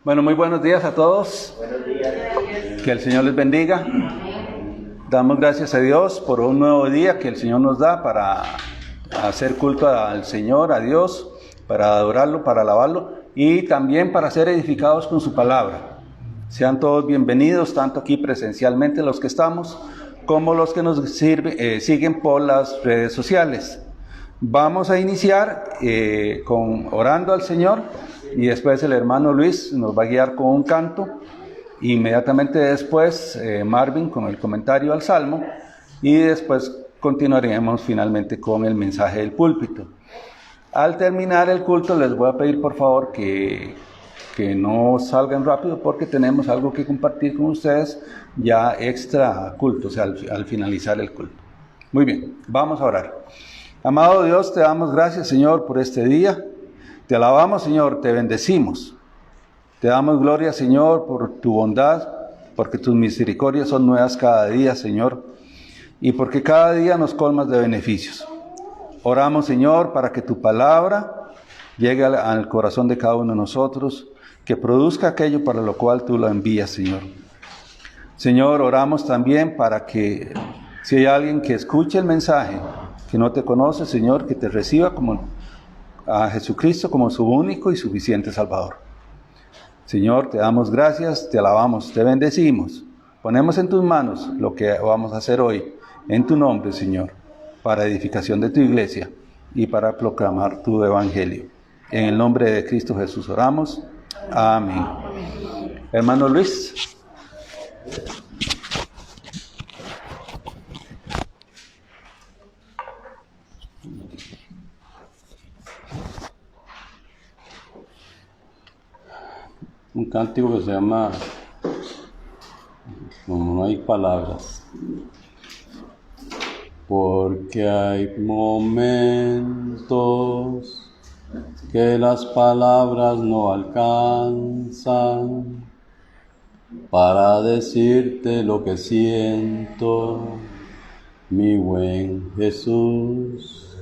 Bueno, muy buenos días a todos. Buenos días. Que el Señor les bendiga. Damos gracias a Dios por un nuevo día que el Señor nos da para hacer culto al Señor, a Dios, para adorarlo, para alabarlo y también para ser edificados con su palabra. Sean todos bienvenidos, tanto aquí presencialmente los que estamos, como los que nos siguen por las redes sociales. Vamos a iniciar orando al Señor y después el hermano Luis nos va a guiar con un canto. Inmediatamente después Marvin con el comentario al Salmo y después continuaremos finalmente con el mensaje del púlpito. Al terminar el culto les voy a pedir por favor que no salgan rápido porque tenemos algo que compartir con ustedes ya extra culto, o sea, al finalizar el culto. Muy bien, vamos a orar. Amado Dios, te damos gracias, Señor, por este día. Te alabamos, Señor, te bendecimos. Te damos gloria, Señor, por tu bondad, porque tus misericordias son nuevas cada día, Señor, y porque cada día nos colmas de beneficios. Oramos, Señor, para que tu palabra llegue al corazón de cada uno de nosotros, que produzca aquello para lo cual tú lo envías, Señor. Señor, oramos también para que si hay alguien que escuche el mensaje, que no te conoce, Señor, que te reciba como a Jesucristo como su único y suficiente Salvador. Señor, te damos gracias, te alabamos, te bendecimos. Ponemos en tus manos lo que vamos a hacer hoy, en tu nombre, Señor, para edificación de tu iglesia y para proclamar tu evangelio. En el nombre de Cristo Jesús oramos. Amén. Hermano Luis. Un cántico que se llama Como no hay palabras. Porque hay momentos que las palabras no alcanzan para decirte lo que siento, mi buen Jesús.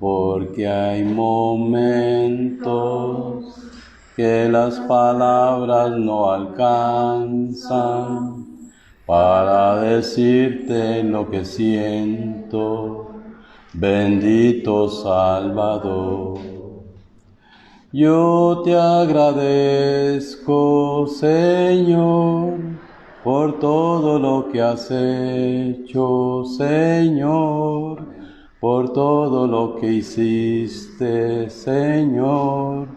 Porque hay momentos que las palabras no alcanzan para decirte lo que siento, bendito Salvador. Yo te agradezco, Señor, por todo lo que has hecho, Señor, por todo lo que hiciste, Señor,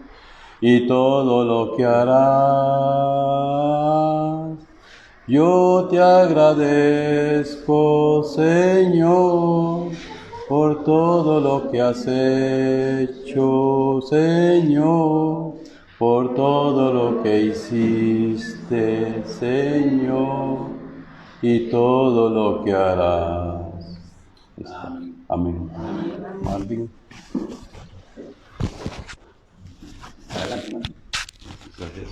y todo lo que harás. Yo te agradezco, Señor, por todo lo que has hecho, Señor, por todo lo que hiciste, Señor, y todo lo que harás. Amén. Marvin. Gracias.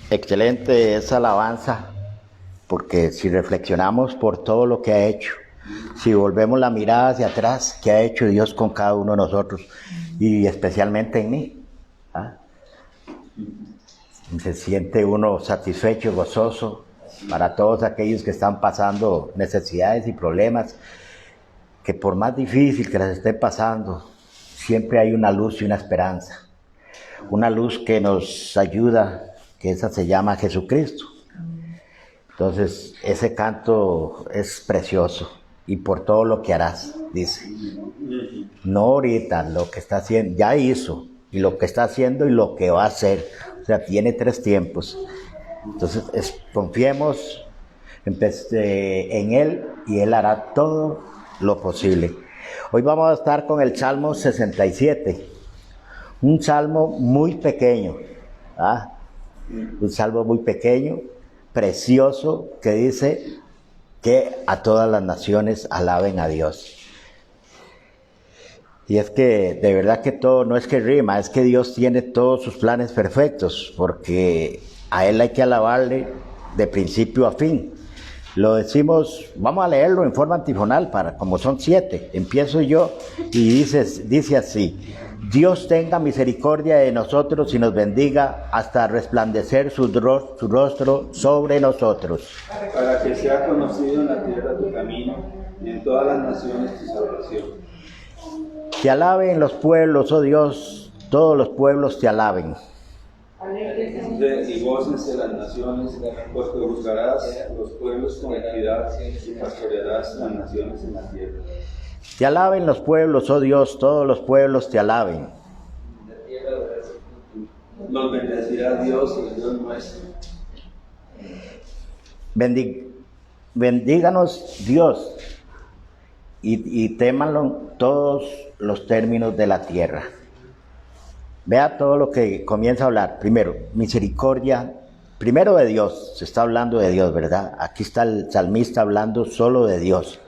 Excelente esa alabanza, porque si reflexionamos por todo lo que ha hecho, si volvemos la mirada hacia atrás, ¿qué ha hecho Dios con cada uno de nosotros? Y especialmente en mí. Se siente uno satisfecho, gozoso, para todos aquellos que están pasando necesidades y problemas, que por más difícil que las esté pasando, siempre hay una luz y una esperanza. Una luz que nos ayuda, que esa se llama Jesucristo. Entonces, ese canto es precioso. Y por todo lo que harás, dice. No ahorita, lo que está haciendo, ya hizo, y lo que está haciendo y lo que va a hacer. O sea, tiene 3 tiempos. Entonces, confiemos en Él y Él hará todo lo posible. Hoy vamos a estar con el Salmo 67. Un salmo muy pequeño. Un salmo muy pequeño, precioso, que dice que a todas las naciones alaben a Dios. Y es que de verdad que todo no es que rima, es que Dios tiene todos sus planes perfectos, porque a Él hay que alabarle de principio a fin. Lo decimos, vamos a leerlo en forma antifonal, como son 7. Empiezo yo y dice así: Dios tenga misericordia de nosotros y nos bendiga hasta resplandecer su rostro sobre nosotros. Para que sea conocido en la tierra tu camino y en todas las naciones tu salvación. Te alaben los pueblos, oh Dios, todos los pueblos te alaben. Y gócense las naciones, porque juzgarás los pueblos con equidad y pastorearás las naciones en la tierra. Te alaben los pueblos, oh Dios, todos los pueblos te alaben. Nos bendecirá Dios, el Dios nuestro. Bendíganos Dios y témanlo todos los términos de la tierra. Vea todo lo que comienza a hablar. Primero, misericordia. Primero de Dios, se está hablando de Dios, ¿verdad? Aquí está el salmista hablando solo de Dios.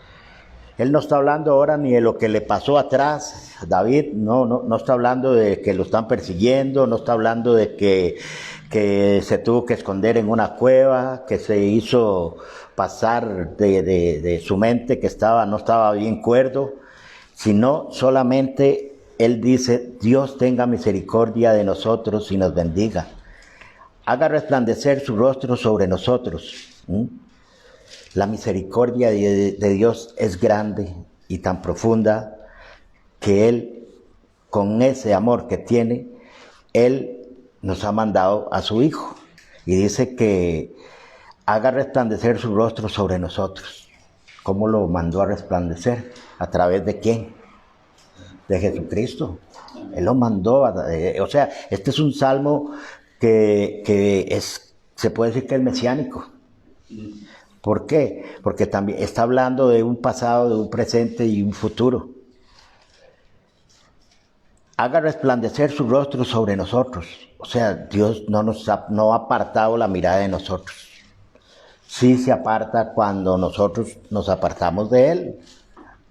Él no está hablando ahora ni de lo que le pasó atrás a David, no está hablando de que lo están persiguiendo, no está hablando de que se tuvo que esconder en una cueva, que se hizo pasar de su mente que no estaba bien cuerdo, sino solamente él dice: Dios tenga misericordia de nosotros y nos bendiga. Haga resplandecer su rostro sobre nosotros. La misericordia de Dios es grande y tan profunda que Él, con ese amor que tiene, Él nos ha mandado a su Hijo. Y dice que haga resplandecer su rostro sobre nosotros. ¿Cómo lo mandó a resplandecer? ¿A través de quién? De Jesucristo. Él lo mandó. O sea, este es un salmo que se puede decir que es mesiánico. ¿Por qué? Porque también está hablando de un pasado, de un presente y un futuro. Haga resplandecer su rostro sobre nosotros. O sea, Dios no ha apartado la mirada de nosotros. Sí se aparta cuando nosotros nos apartamos de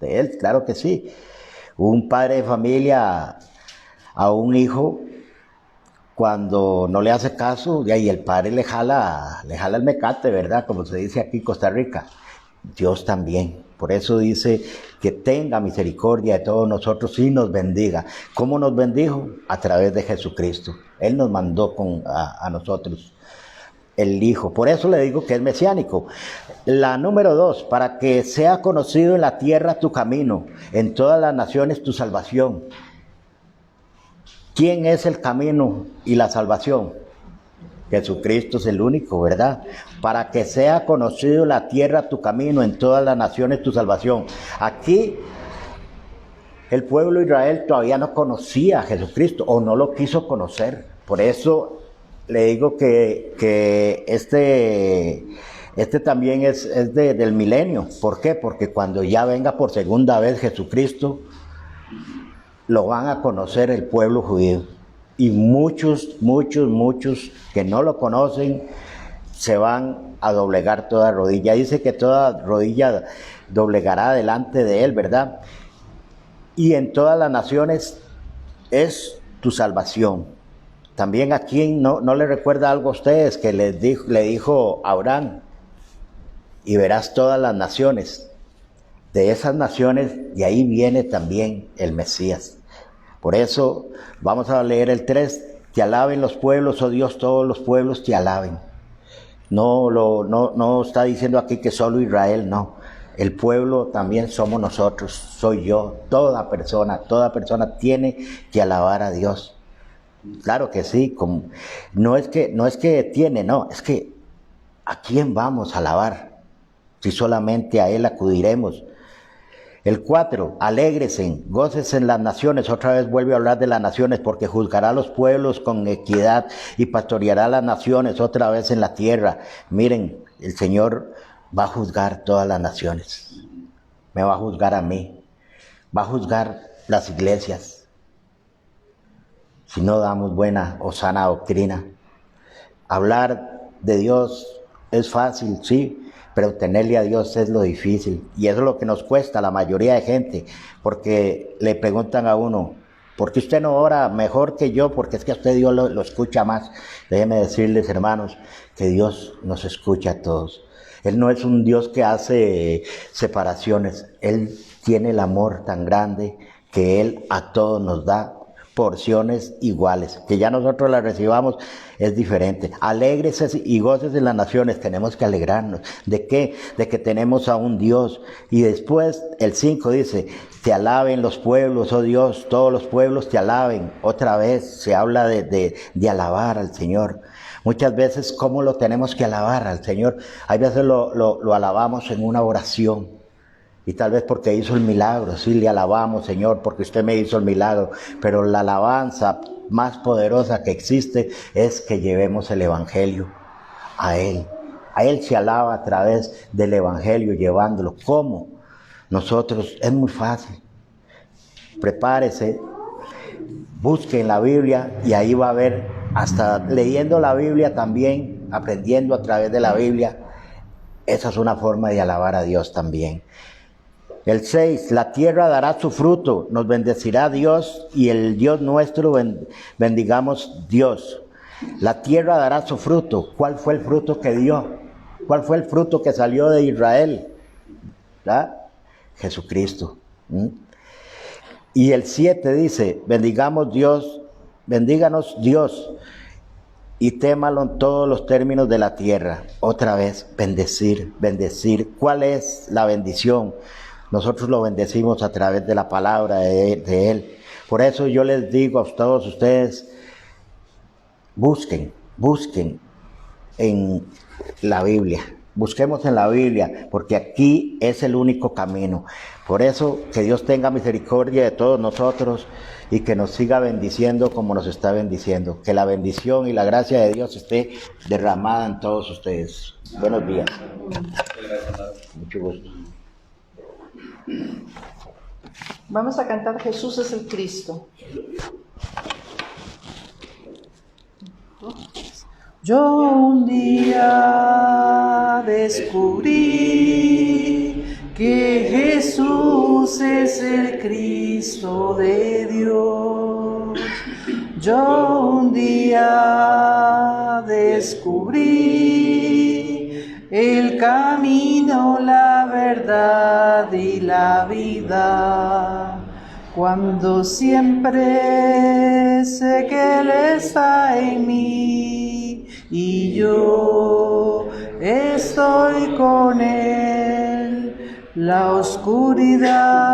Él, claro que sí. Un padre de familia a un hijo, cuando no le hace caso, y ahí el padre le jala el mecate, ¿verdad? Como se dice aquí en Costa Rica. Dios también. Por eso dice que tenga misericordia de todos nosotros y nos bendiga. ¿Cómo nos bendijo? A través de Jesucristo. Él nos mandó a nosotros el Hijo. Por eso le digo que es mesiánico. La número 2, para que sea conocido en la tierra tu camino, en todas las naciones tu salvación. ¿Quién es el camino y la salvación? Jesucristo es el único, ¿verdad? Para que sea conocido en la tierra tu camino, en todas las naciones tu salvación. Aquí el pueblo de Israel todavía no conocía a Jesucristo o no lo quiso conocer. Por eso le digo que este también es del milenio. ¿Por qué? Porque cuando ya venga por segunda vez Jesucristo, lo van a conocer el pueblo judío. Y muchos que no lo conocen se van a doblegar toda rodilla. Dice que toda rodilla doblegará delante de él, ¿verdad? Y en todas las naciones es tu salvación. También aquí no le recuerda algo a ustedes que le dijo a Abraham: y verás todas las naciones. De esas naciones, de ahí viene también el Mesías. Por eso vamos a leer el 3. Te alaben los pueblos, oh Dios, todos los pueblos te alaben. No está diciendo aquí que solo Israel, no. El pueblo también somos nosotros, soy yo. Toda persona tiene que alabar a Dios. Claro que sí. No es que tiene, no. Es que ¿a quién vamos a alabar? Si solamente a Él acudiremos. El 4, alégresen, gócense en las naciones. Otra vez vuelve a hablar de las naciones, porque juzgará a los pueblos con equidad y pastoreará a las naciones otra vez en la tierra. Miren, el Señor va a juzgar todas las naciones. Me va a juzgar a mí. Va a juzgar las iglesias. Si no damos buena o sana doctrina. Hablar de Dios es fácil, sí, pero tenerle a Dios es lo difícil. Y eso es lo que nos cuesta a la mayoría de gente, porque le preguntan a uno, ¿por qué usted no ora mejor que yo? Porque es que a usted Dios lo escucha más. Déjenme decirles, hermanos, que Dios nos escucha a todos. Él no es un Dios que hace separaciones. Él tiene el amor tan grande que Él a todos nos da porciones iguales. Que ya nosotros las recibamos es diferente. Alégrese y gócese en las naciones. Tenemos que alegrarnos. ¿De qué? De que tenemos a un Dios. Y después el 5 dice, te alaben los pueblos, oh Dios, todos los pueblos te alaben. Otra vez se habla de alabar al Señor. Muchas veces, ¿cómo lo tenemos que alabar al Señor? Hay veces lo alabamos en una oración. Y tal vez porque hizo el milagro. Sí, le alabamos, Señor, porque usted me hizo el milagro. Pero la alabanza más poderosa que existe es que llevemos el Evangelio a Él. A Él se alaba a través del Evangelio, llevándolo. ¿Cómo? Nosotros, es muy fácil. Prepárese, busque en la Biblia y ahí va a ver, hasta leyendo la Biblia también, aprendiendo a través de la Biblia. Esa es una forma de alabar a Dios también. El 6, la tierra dará su fruto, nos bendecirá Dios y el Dios nuestro bendigamos Dios. La tierra dará su fruto. ¿Cuál fue el fruto que dio? ¿Cuál fue el fruto que salió de Israel? ¿Verdad? Jesucristo. Y el 7 dice, bendíganos Dios y témalo en todos los términos de la tierra. Otra vez, bendecir. ¿Cuál es la bendición? Nosotros lo bendecimos a través de la palabra de Él. Por eso yo les digo a todos ustedes, busquen en la Biblia. Busquemos en la Biblia, porque aquí es el único camino. Por eso, que Dios tenga misericordia de todos nosotros y que nos siga bendiciendo como nos está bendiciendo. Que la bendición y la gracia de Dios esté derramada en todos ustedes. Buenos días. Mucho gusto. Vamos a cantar Jesús es el Cristo. Yo un día descubrí que Jesús es el Cristo de Dios. Yo un día descubrí el camino, la verdad y la vida. Cuando siempre sé que Él está en mí y yo estoy con Él, la oscuridad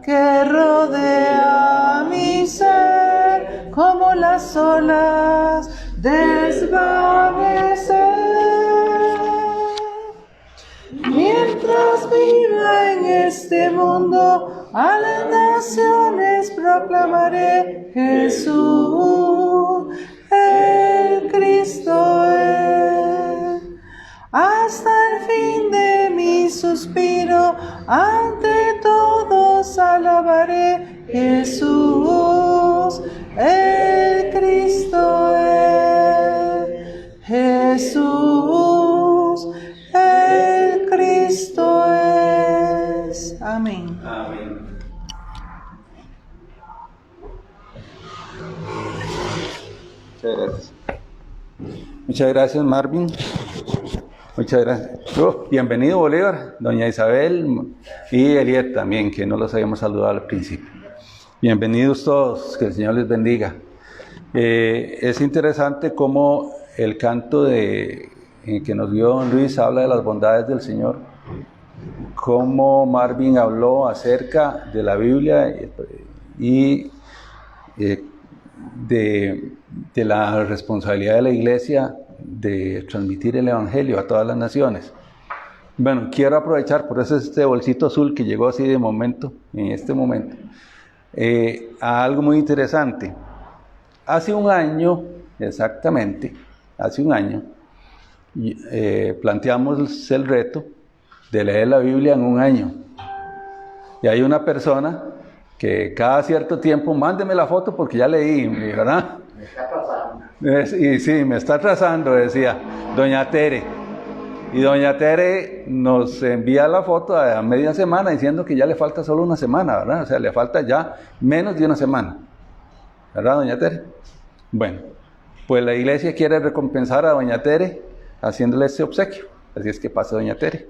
que rodea mi ser, como las olas desvanecer. Mientras viva en este mundo, a las naciones proclamaré Jesús, el Cristo es. Hasta el fin de mi suspiro, ante todos alabaré Jesús, el Cristo es. Jesús, el Cristo es. Amén. Amén. Muchas gracias. Muchas gracias, Marvin. Muchas gracias. Bienvenido, Bolívar, doña Isabel y Eliet también, que no los habíamos saludado al principio. Bienvenidos todos, que el Señor les bendiga. Es interesante cómo el canto que nos dio don Luis habla de las bondades del Señor, cómo Marvin habló acerca de la Biblia y de la responsabilidad de la Iglesia de transmitir el Evangelio a todas las naciones. Bueno, quiero aprovechar, por eso este bolsito azul que llegó así de momento, en este momento, a algo muy interesante. Hace un año, exactamente, hace un año, planteamos el reto de leer la Biblia en un año. Y hay una persona que cada cierto tiempo, mándeme la foto porque ya leí, ¿verdad? Me está pasando. Y sí, me está atrasando, decía doña Tere. Y doña Tere nos envía la foto a media semana diciendo que ya le falta solo una semana, ¿verdad? O sea, le falta ya menos de una semana. ¿Verdad, doña Tere? Bueno, pues la iglesia quiere recompensar a doña Tere haciéndole este obsequio. Así es que pase doña Tere.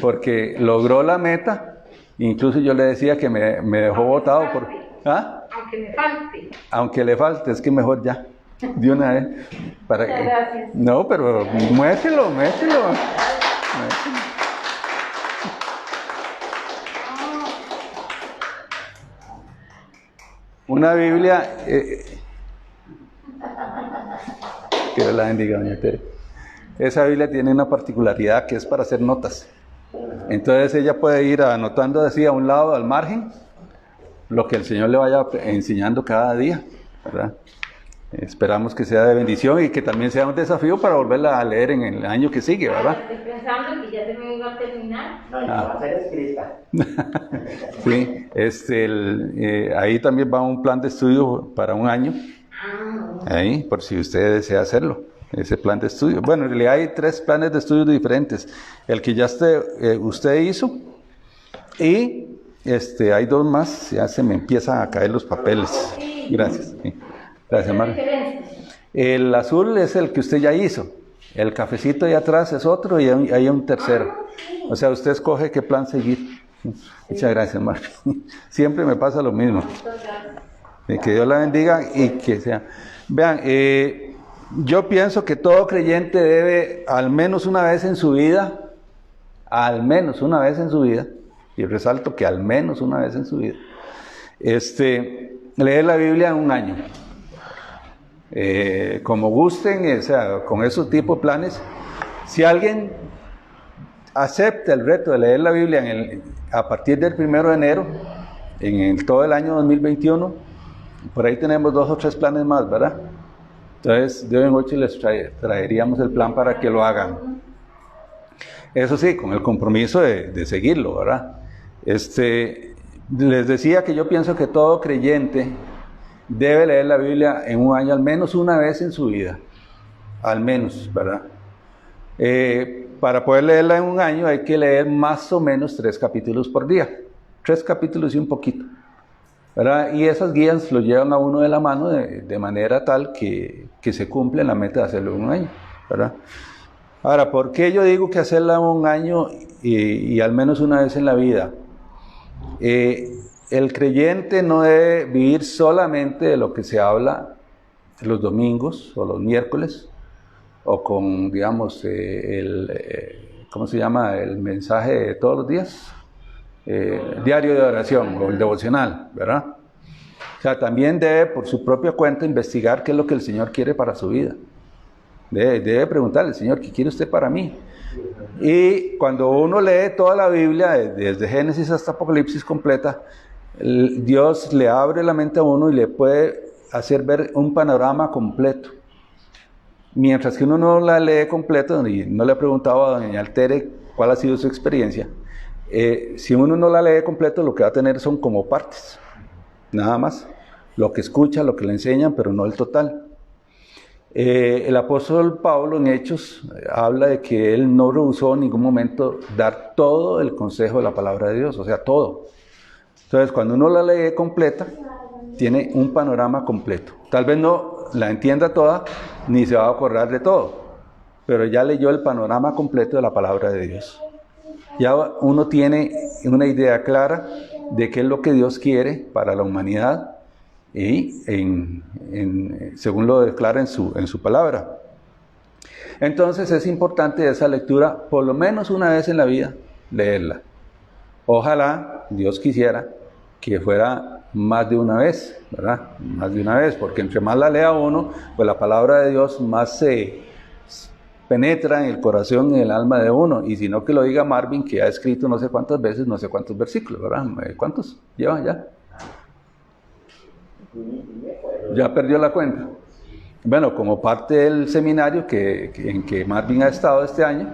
Porque logró la meta. Incluso yo le decía que me dejó botado por... ¿Ah? Aunque me falte. Aunque le falte, es que mejor ya. De una vez. Para que... Gracias. No, pero muéstelo. Una Biblia... que Dios la bendiga, doña Tere. Esa Biblia tiene una particularidad que es para hacer notas. Entonces ella puede ir anotando así a un lado, al margen, lo que el Señor le vaya enseñando cada día, ¿verdad? Esperamos que sea de bendición y que también sea un desafío para volverla a leer en el año que sigue, ¿verdad? Estoy pensando que ya se me iba a terminar. No, ya va a ser escrita. Sí, ahí también va un plan de estudio para un año. Ahí, por si usted desea hacerlo, ese plan de estudio. Bueno, en realidad hay 3 planes de estudio diferentes. El que ya usted hizo y hay 2 más. Ya se me empiezan a caer los papeles. Gracias. Sí. Gracias, Mario. El azul es el que usted ya hizo. El cafecito ahí atrás es otro y hay un tercero. O sea, usted escoge qué plan seguir. Muchas gracias, Mario. Siempre me pasa lo mismo. Que Dios la bendiga y que sea. Vean, yo pienso que todo creyente debe al menos una vez en su vida, y resalto que al menos una vez en su vida, leer la Biblia en un año. Como gusten, o sea, con esos tipos de planes. Si alguien acepta el reto de leer la Biblia a partir del 1 de enero, todo el año 2021, por ahí tenemos 2 o 3 planes más, ¿verdad? Entonces, de hoy en 8 les traeríamos el plan para que lo hagan. Eso sí, con el compromiso de seguirlo, ¿verdad? Les decía que yo pienso que todo creyente debe leer la Biblia en un año, al menos una vez en su vida. Al menos, ¿verdad? Para poder leerla en un año hay que leer más o menos 3 capítulos por día. 3 capítulos y un poquito, ¿verdad? Y esas guías lo llevan a uno de la mano de manera tal que se cumple la meta de hacerlo en un año, ¿verdad? Ahora, ¿por qué yo digo que hacerla en un año y al menos una vez en la vida? El creyente no debe vivir solamente de lo que se habla los domingos o los miércoles, o con, digamos, ¿cómo se llama? El mensaje de todos los días, diario de oración o el devocional, ¿verdad? O sea, también debe por su propia cuenta investigar qué es lo que el Señor quiere para su vida. Debe preguntarle, Señor, ¿qué quiere usted para mí? Y cuando uno lee toda la Biblia, desde Génesis hasta Apocalipsis completa, Dios le abre la mente a uno y le puede hacer ver un panorama completo. Mientras que uno no la lee completo, y no le he preguntado a doña Tere cuál ha sido su experiencia, si uno no la lee completo, lo que va a tener son como partes, nada más, lo que escucha, lo que le enseñan, pero no el total. El apóstol Pablo en Hechos habla de que él no rehusó en ningún momento dar todo el consejo de la palabra de Dios, o sea, todo. Entonces, cuando uno la lee completa, tiene un panorama completo. Tal vez no la entienda toda, ni se va a acordar de todo, pero ya leyó el panorama completo de la palabra de Dios. Ya uno tiene una idea clara de qué es lo que Dios quiere para la humanidad y según lo declara en su palabra. Entonces es importante esa lectura por lo menos una vez en la vida, leerla. Ojalá, Dios quisiera, que fuera más de una vez, ¿verdad? Más de una vez, porque entre más la lea uno, pues la palabra de Dios más se penetra en el corazón y en el alma de uno. Y si no, que lo diga Marvin, que ha escrito no sé cuántas veces, no sé cuántos versículos, ¿verdad? ¿Cuántos lleva ya? Ya perdió la cuenta. Bueno, como parte del seminario en que Marvin ha estado este año,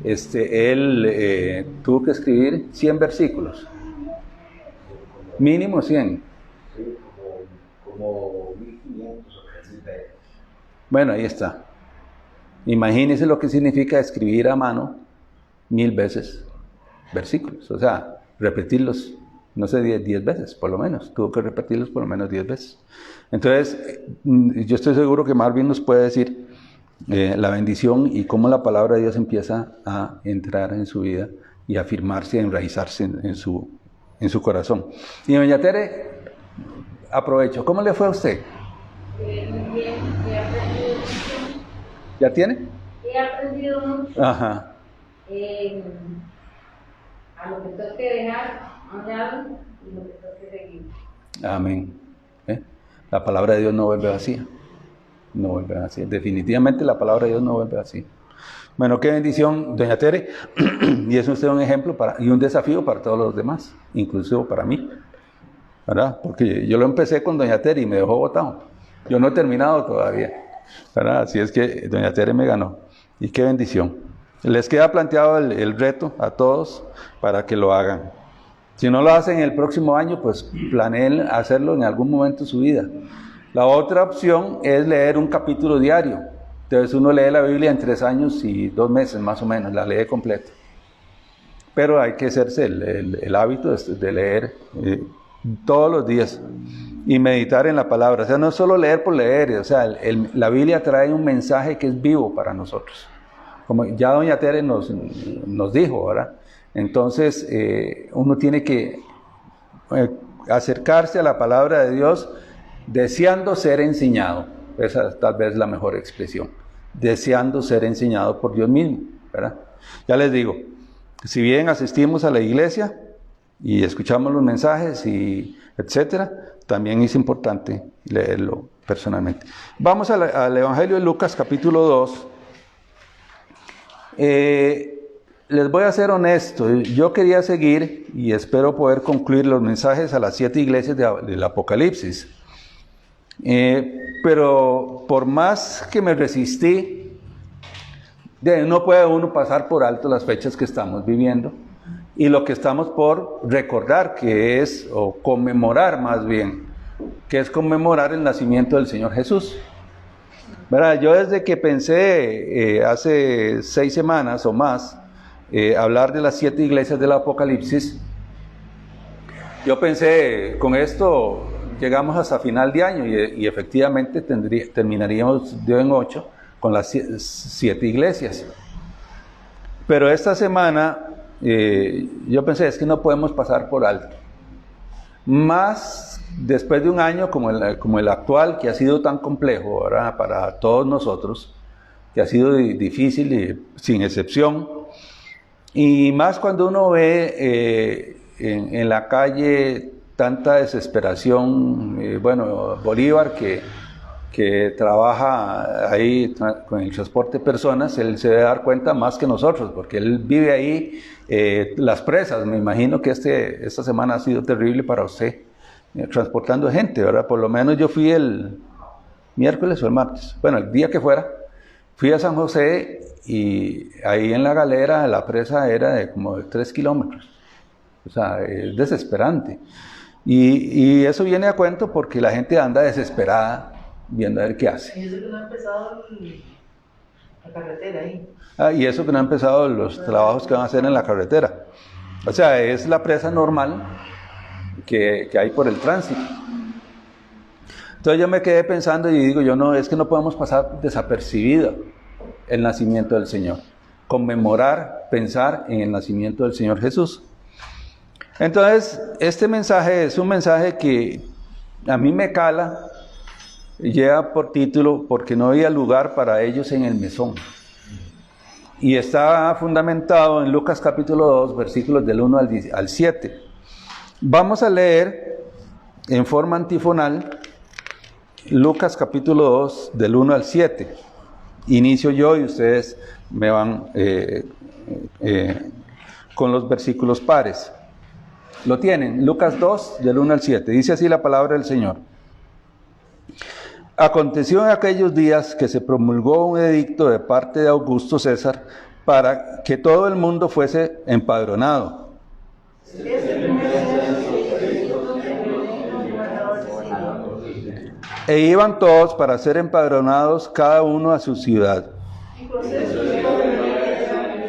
él tuvo que escribir 100 versículos. Mínimo 100. Sí, como 1500 o 3000 veces. Bueno, ahí está. Imagínense lo que significa escribir a mano 1000 veces versículos, o sea, repetirlos, no sé, 10 veces, por lo menos, tuvo que repetirlos por lo menos 10 veces. Entonces, yo estoy seguro que Marvin nos puede decir la bendición y cómo la palabra de Dios empieza a entrar en su vida y a afirmarse, a enraizarse en su corazón. Y doña Tere, aprovecho, ¿cómo le fue a usted? Bien, he aprendido mucho. ¿Ya tiene? He aprendido mucho. Ajá. A lo que tengo que dejar a un lado y lo que tengo que seguir. Amén. La palabra de Dios no vuelve vacía. No vuelve vacía. Definitivamente la palabra de Dios no vuelve vacía. Bueno, qué bendición, doña Tere. Y es usted un ejemplo y un desafío para todos los demás, incluso para mí, ¿verdad? Porque yo lo empecé con doña Tere y me dejó botado. Yo no he terminado todavía, ¿verdad? Así es que doña Tere me ganó. Y qué bendición. Les queda planteado el reto a todos para que lo hagan. Si no lo hacen el próximo año, pues planeen hacerlo en algún momento de su vida. La otra opción es leer un capítulo diario. Entonces uno lee la Biblia en 3 años y 2 meses más o menos, la lee completa. Pero hay que hacerse el hábito de leer todos los días y meditar en la palabra. O sea, no es solo leer por leer, o sea, la Biblia trae un mensaje que es vivo para nosotros. Como ya doña Tere nos dijo, ¿verdad? Entonces, uno tiene que acercarse a la palabra de Dios deseando ser enseñado. Esa es tal vez la mejor expresión. Deseando ser enseñado por Dios mismo, ¿verdad? Ya les digo, si bien asistimos a la iglesia y escuchamos los mensajes y etcétera, también es importante leerlo personalmente. Vamos al Evangelio de Lucas, capítulo 2. Les voy a ser honesto, yo quería seguir y espero poder concluir los mensajes a las 7 iglesias del Apocalipsis, pero por más que me resistí, no puede uno pasar por alto las fechas que estamos viviendo y lo que estamos por recordar, que es, o conmemorar más bien, que es conmemorar el nacimiento del Señor Jesús. ¿Verdad? Yo desde que pensé hace 6 semanas o más hablar de las 7 iglesias del Apocalipsis, yo pensé, con esto llegamos hasta final de año y efectivamente terminaríamos de en 8 con las 7 iglesias. Pero esta semana yo pensé, es que no podemos pasar por alto. Más después de un año como el actual, que ha sido tan complejo, ¿verdad? Para todos nosotros, que ha sido difícil y sin excepción, y más cuando uno ve en la calle tanta desesperación. Bueno, Bolívar, que trabaja ahí con el transporte de personas, él se debe dar cuenta más que nosotros, porque él vive ahí. Las presas, me imagino que esta semana ha sido terrible para usted, transportando gente, ¿verdad? Por lo menos yo fui el miércoles o el martes, bueno, el día que fuera, fui a San José y ahí en la galera la presa era de como 3 kilómetros. O sea, es desesperante. Y eso viene a cuento porque la gente anda desesperada viendo a ver qué hace. Y eso que no ha empezado la carretera ahí. Y eso que no han empezado los trabajos que van a hacer en la carretera. O sea, es la presa normal que hay por el tránsito. Entonces yo me quedé pensando y digo, es que no podemos pasar desapercibido el nacimiento del Señor. Conmemorar, pensar en el nacimiento del Señor Jesús. Entonces, este mensaje es un mensaje que a mí me cala, lleva por título, porque no había lugar para ellos en el mesón. Y está fundamentado en Lucas capítulo 2, versículos del 1 al 7. Vamos a leer en forma antifonal Lucas capítulo 2, del 1 al 7. Inicio yo y ustedes me van con los versículos pares. Lo tienen, Lucas 2, del 1 al 7. Dice así la palabra del Señor. Aconteció en aquellos días que se promulgó un edicto de parte de Augusto César para que todo el mundo fuese empadronado. E iban todos para ser empadronados, cada uno a su ciudad. Y José su hijo de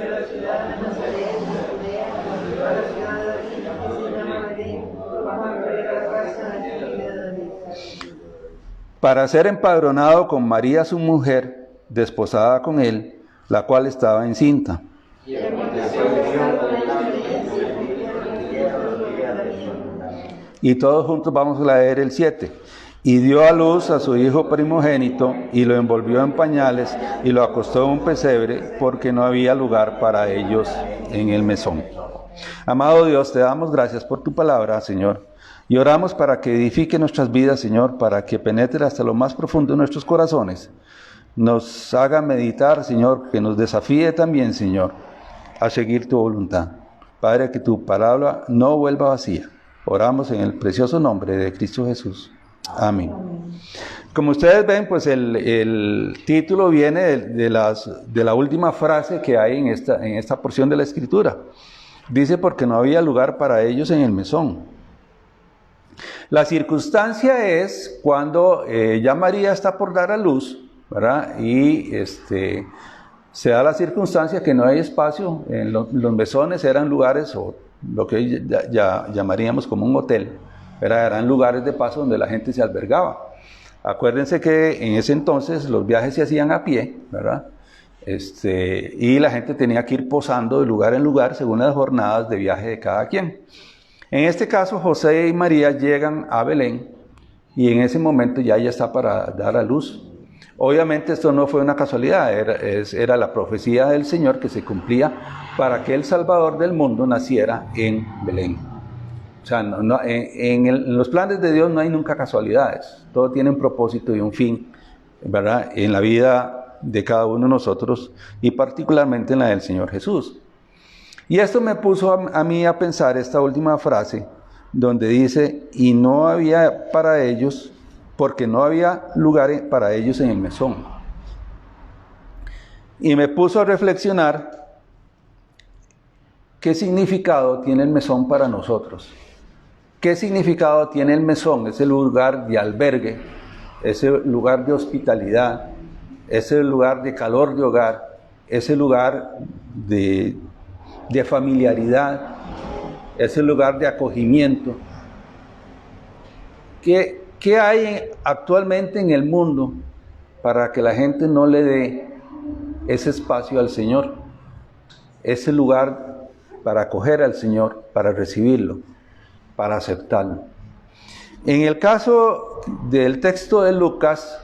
la ciudad de Nazaret, a la ciudad de David, que se llama Belén, cuando era la casa de David. Para ser empadronado con María su mujer, desposada con él, la cual estaba encinta. Y todos juntos vamos a leer el 7. Y dio a luz a su hijo primogénito, y lo envolvió en pañales, y lo acostó en un pesebre, porque no había lugar para ellos en el mesón. Amado Dios, te damos gracias por tu palabra, Señor. Y oramos para que edifique nuestras vidas, Señor, para que penetre hasta lo más profundo de nuestros corazones. Nos haga meditar, Señor, que nos desafíe también, Señor, a seguir tu voluntad. Padre, que tu palabra no vuelva vacía. Oramos en el precioso nombre de Cristo Jesús. Amén. Como ustedes ven, pues el título viene de la última frase que hay en esta porción de la Escritura. Dice, porque no había lugar para ellos en el mesón. La circunstancia es cuando ya María está por dar a luz, ¿verdad? Y se da la circunstancia que no hay espacio. En los mesones eran lugares, o lo que ya llamaríamos como un hotel, ¿verdad? Eran lugares de paso donde la gente se albergaba. Acuérdense que en ese entonces los viajes se hacían a pie, ¿verdad? Y la gente tenía que ir posando de lugar en lugar según las jornadas de viaje de cada quien. En este caso, José y María llegan a Belén y en ese momento ya ella está para dar a luz. Obviamente esto no fue una casualidad, era la profecía del Señor que se cumplía para que el Salvador del mundo naciera en Belén. O sea, en los planes de Dios no hay nunca casualidades, todo tiene un propósito y un fin, ¿verdad? En la vida de cada uno de nosotros y particularmente en la del Señor Jesús. Y esto me puso a mí a pensar esta última frase, donde dice, y no había para ellos, porque no había lugar para ellos en el mesón. Y me puso a reflexionar, ¿qué significado tiene el mesón para nosotros? ¿Qué significado tiene el mesón? Ese lugar de albergue, ese lugar de hospitalidad, ese lugar de calor de hogar, ese lugar de familiaridad, ese lugar de acogimiento. ¿Qué hay actualmente en el mundo para que la gente no le dé ese espacio al Señor? Ese lugar para acoger al Señor, para recibirlo, para aceptarlo. En el caso del texto de Lucas,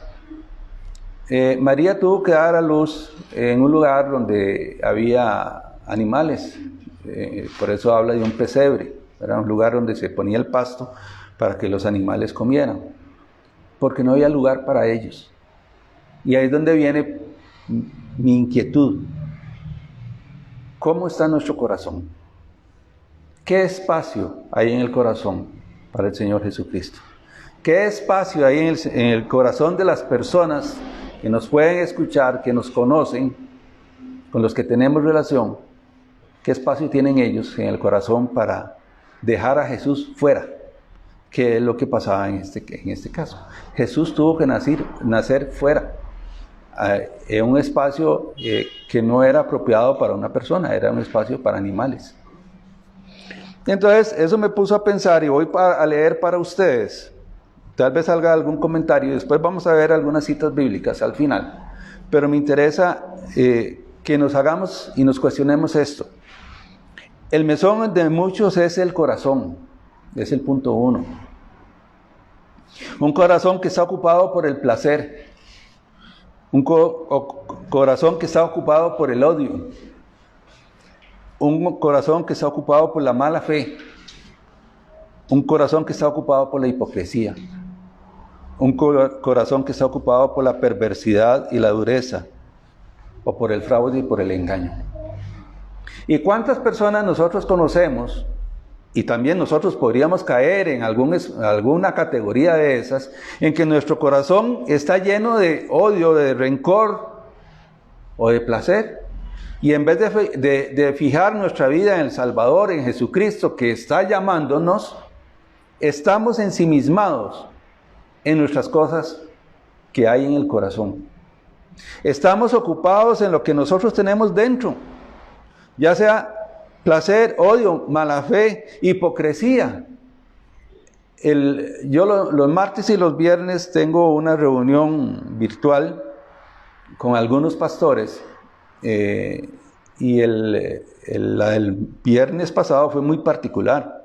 María tuvo que dar a luz en un lugar donde había animales, por eso habla de un pesebre, era un lugar donde se ponía el pasto para que los animales comieran, porque no había lugar para ellos. Y ahí es donde viene mi inquietud. ¿Cómo está nuestro corazón? ¿Qué espacio hay en el corazón para el Señor Jesucristo? ¿Qué espacio hay en el corazón de las personas que nos pueden escuchar, que nos conocen, con los que tenemos relación? ¿Qué espacio tienen ellos en el corazón para dejar a Jesús fuera? ¿Qué es lo que pasaba en este caso? Jesús tuvo que nacer fuera, en un espacio que no era apropiado para una persona, era un espacio para animales. Entonces, eso me puso a pensar y voy a leer para ustedes. Tal vez salga algún comentario y después vamos a ver algunas citas bíblicas al final. Pero me interesa que nos hagamos y nos cuestionemos esto. El mesón de muchos es el corazón, es el punto 1. Un corazón que está ocupado por el placer, un corazón que está ocupado por el odio, un corazón que está ocupado por la mala fe, un corazón que está ocupado por la hipocresía, un corazón que está ocupado por la perversidad y la dureza, o por el fraude y por el engaño. ¿Y cuántas personas nosotros conocemos? Y también nosotros podríamos caer en alguna categoría de esas, en que nuestro corazón está lleno de odio, de rencor o de placer. Y en vez de fijar nuestra vida en el Salvador, en Jesucristo, que está llamándonos, estamos ensimismados en nuestras cosas que hay en el corazón. Estamos ocupados en lo que nosotros tenemos dentro, ya sea placer, odio, mala fe, hipocresía. Yo los martes y los viernes tengo una reunión virtual con algunos pastores y la del viernes pasado fue muy particular.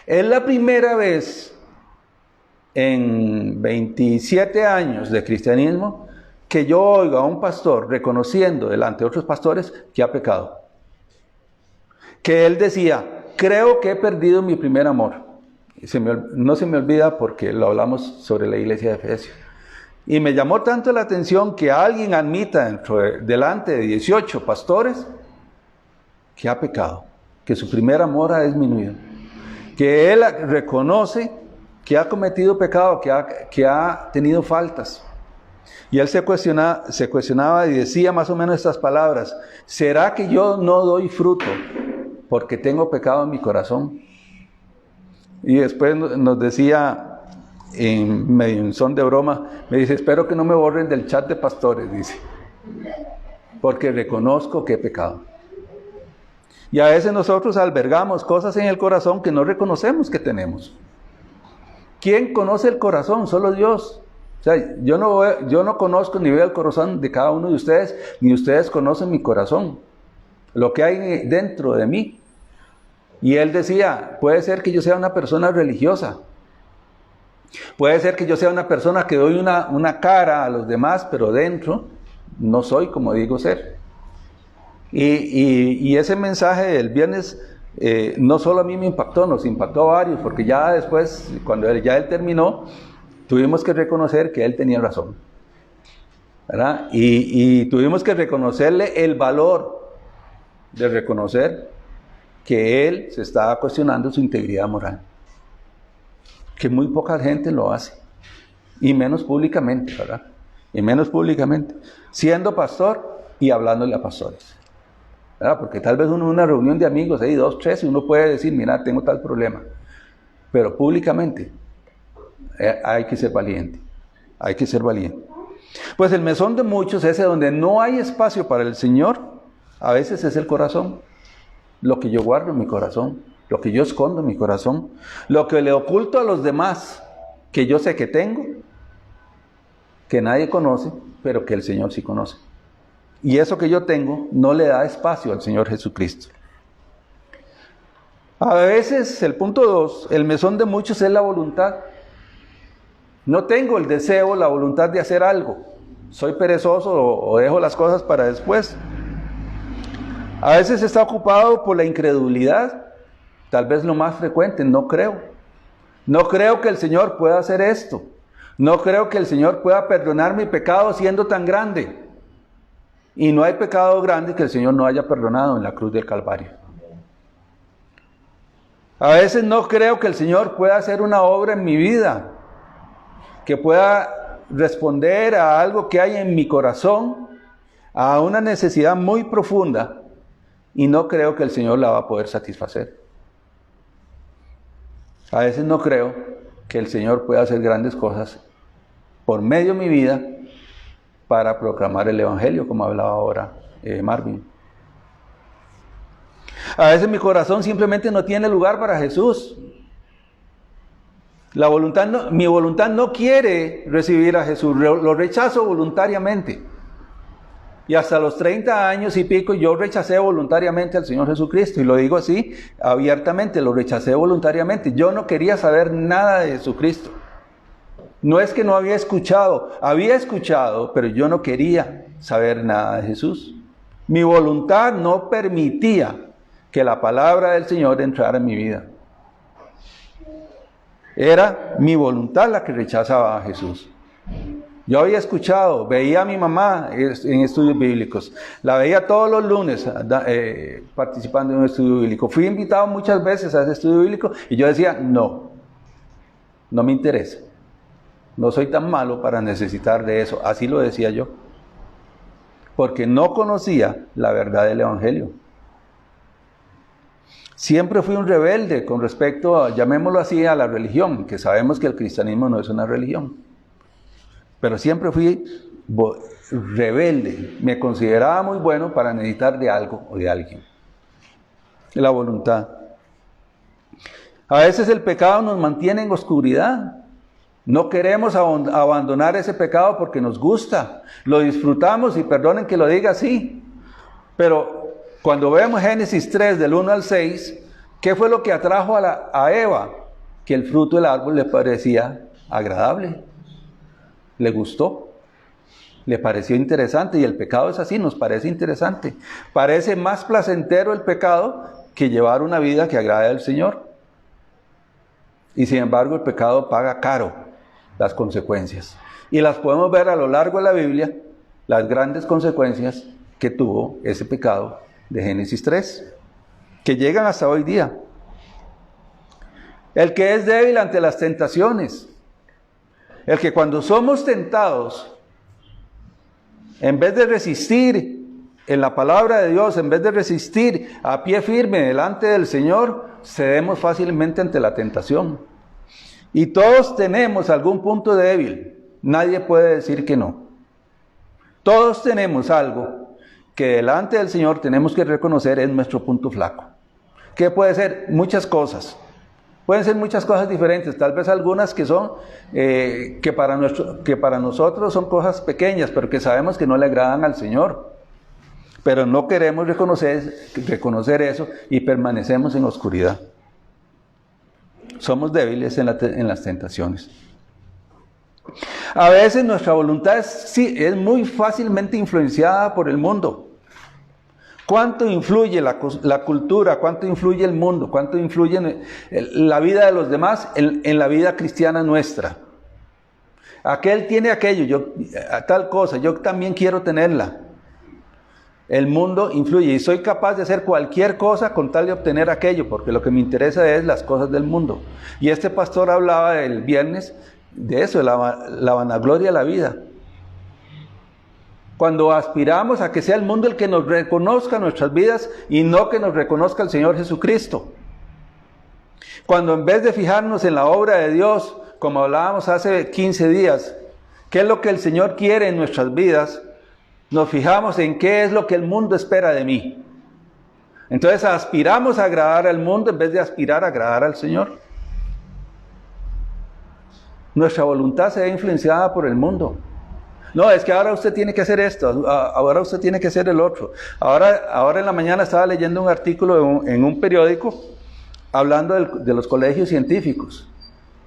Es la primera vez en 27 años de cristianismo que yo oigo a un pastor reconociendo delante de otros pastores que ha pecado. Que él decía, creo que he perdido mi primer amor. No se me olvida porque lo hablamos sobre la iglesia de Efesios. Y me llamó tanto la atención que alguien admita delante de 18 pastores que ha pecado, que su primer amor ha disminuido, que él reconoce que ha cometido pecado, que ha tenido faltas. Y él se cuestionaba y decía más o menos estas palabras: ¿será que yo no doy fruto porque tengo pecado en mi corazón? Y después nos decía, en medio en son de broma, me dice, espero que no me borren del chat de pastores, dice, porque reconozco que he pecado. Y a veces nosotros albergamos cosas en el corazón que no reconocemos que tenemos. ¿Quién conoce el corazón? Solo Dios. O sea, yo no conozco ni veo el corazón de cada uno de ustedes, ni ustedes conocen mi corazón, lo que hay dentro de mí. Y él decía, puede ser que yo sea una persona religiosa, puede ser que yo sea una persona que doy una cara a los demás, pero dentro no soy como digo ser. Y ese mensaje del viernes no solo a mí me impactó, nos impactó a varios, porque ya después, cuando él terminó, tuvimos que reconocer que él tenía razón, ¿verdad? Y tuvimos que reconocerle el valor de reconocer que él se estaba cuestionando su integridad moral, que muy poca gente lo hace, y menos públicamente, ¿verdad? Y menos públicamente, siendo pastor y hablándole a pastores, ¿verdad? Porque tal vez uno en una reunión de amigos, ahí 2, 3, uno puede decir, mira, tengo tal problema, pero públicamente hay que ser valiente, hay que ser valiente. Pues el mesón de muchos, ese donde no hay espacio para el Señor, a veces es el corazón. Lo que yo guardo en mi corazón, lo que yo escondo en mi corazón, lo que le oculto a los demás, que yo sé que tengo, que nadie conoce, pero que el Señor sí conoce. Y eso que yo tengo no le da espacio al Señor Jesucristo. A veces, el punto 2, el mesón de muchos es la voluntad. No tengo el deseo, la voluntad de hacer algo. Soy perezoso o dejo las cosas para después. A veces está ocupado por la incredulidad, tal vez lo más frecuente, no creo. No creo que el Señor pueda hacer esto. No creo que el Señor pueda perdonar mi pecado siendo tan grande. Y no hay pecado grande que el Señor no haya perdonado en la cruz del Calvario. A veces no creo que el Señor pueda hacer una obra en mi vida, que pueda responder a algo que hay en mi corazón, a una necesidad muy profunda, y no creo que el Señor la va a poder satisfacer. A veces no creo que el Señor pueda hacer grandes cosas por medio de mi vida para proclamar el Evangelio, como hablaba ahora Marvin. A veces mi corazón simplemente no tiene lugar para Jesús. Mi voluntad no quiere recibir a Jesús, lo rechazo voluntariamente. Y hasta los 30 años y pico yo rechacé voluntariamente al Señor Jesucristo. Y lo digo así, abiertamente, lo rechacé voluntariamente. Yo no quería saber nada de Jesucristo. No es que no había escuchado, pero yo no quería saber nada de Jesús. Mi voluntad no permitía que la palabra del Señor entrara en mi vida. Era mi voluntad la que rechazaba a Jesús. Yo había escuchado, veía a mi mamá en estudios bíblicos, la veía todos los lunes participando en un estudio bíblico. Fui invitado muchas veces a ese estudio bíblico y yo decía, no me interesa. No soy tan malo para necesitar de eso. Así lo decía yo. Porque no conocía la verdad del Evangelio. Siempre fui un rebelde con respecto, llamémoslo así, a la religión, que sabemos que el cristianismo no es una religión. Pero siempre fui rebelde, me consideraba muy bueno para necesitar de algo o de alguien. La voluntad. A veces el pecado nos mantiene en oscuridad. No queremos abandonar ese pecado porque nos gusta, lo disfrutamos y perdonen que lo diga así. Pero cuando vemos Génesis 3 del 1 al 6, ¿qué fue lo que atrajo a Eva? Que el fruto del árbol le parecía agradable, le gustó, le pareció interesante, y el pecado es así, nos parece interesante. Parece más placentero el pecado que llevar una vida que agrade al Señor. Y sin embargo el pecado paga caro las consecuencias. Y las podemos ver a lo largo de la Biblia, las grandes consecuencias que tuvo ese pecado de Génesis 3, que llegan hasta hoy día. El que es débil ante las tentaciones, el que cuando somos tentados, en vez de resistir en la palabra de Dios, en vez de resistir a pie firme delante del Señor, cedemos fácilmente ante la tentación. Y todos tenemos algún punto débil, nadie puede decir que no. Todos tenemos algo que delante del Señor tenemos que reconocer es nuestro punto flaco. ¿Qué puede ser? Muchas cosas. Pueden ser muchas cosas diferentes, tal vez algunas que son, que para nosotros son cosas pequeñas, pero que sabemos que no le agradan al Señor. Pero no queremos reconocer eso y permanecemos en oscuridad. Somos débiles en las tentaciones. A veces nuestra voluntad es muy fácilmente influenciada por el mundo. ¿Cuánto influye la cultura? ¿Cuánto influye el mundo? ¿Cuánto influye la vida de los demás en la vida cristiana nuestra? Aquel tiene aquello, tal cosa, yo también quiero tenerla. El mundo influye y soy capaz de hacer cualquier cosa con tal de obtener aquello, porque lo que me interesa es las cosas del mundo. Y este pastor hablaba el viernes de eso, de la vanagloria de la vida. Cuando aspiramos a que sea el mundo el que nos reconozca nuestras vidas y no que nos reconozca el Señor Jesucristo. Cuando en vez de fijarnos en la obra de Dios, como hablábamos hace 15 días, qué es lo que el Señor quiere en nuestras vidas, nos fijamos en qué es lo que el mundo espera de mí. Entonces aspiramos a agradar al mundo en vez de aspirar a agradar al Señor. Nuestra voluntad se ve influenciada por el mundo. No, es que ahora usted tiene que hacer esto, ahora usted tiene que hacer el otro. Ahora en la mañana estaba leyendo un artículo en un periódico hablando de los colegios científicos.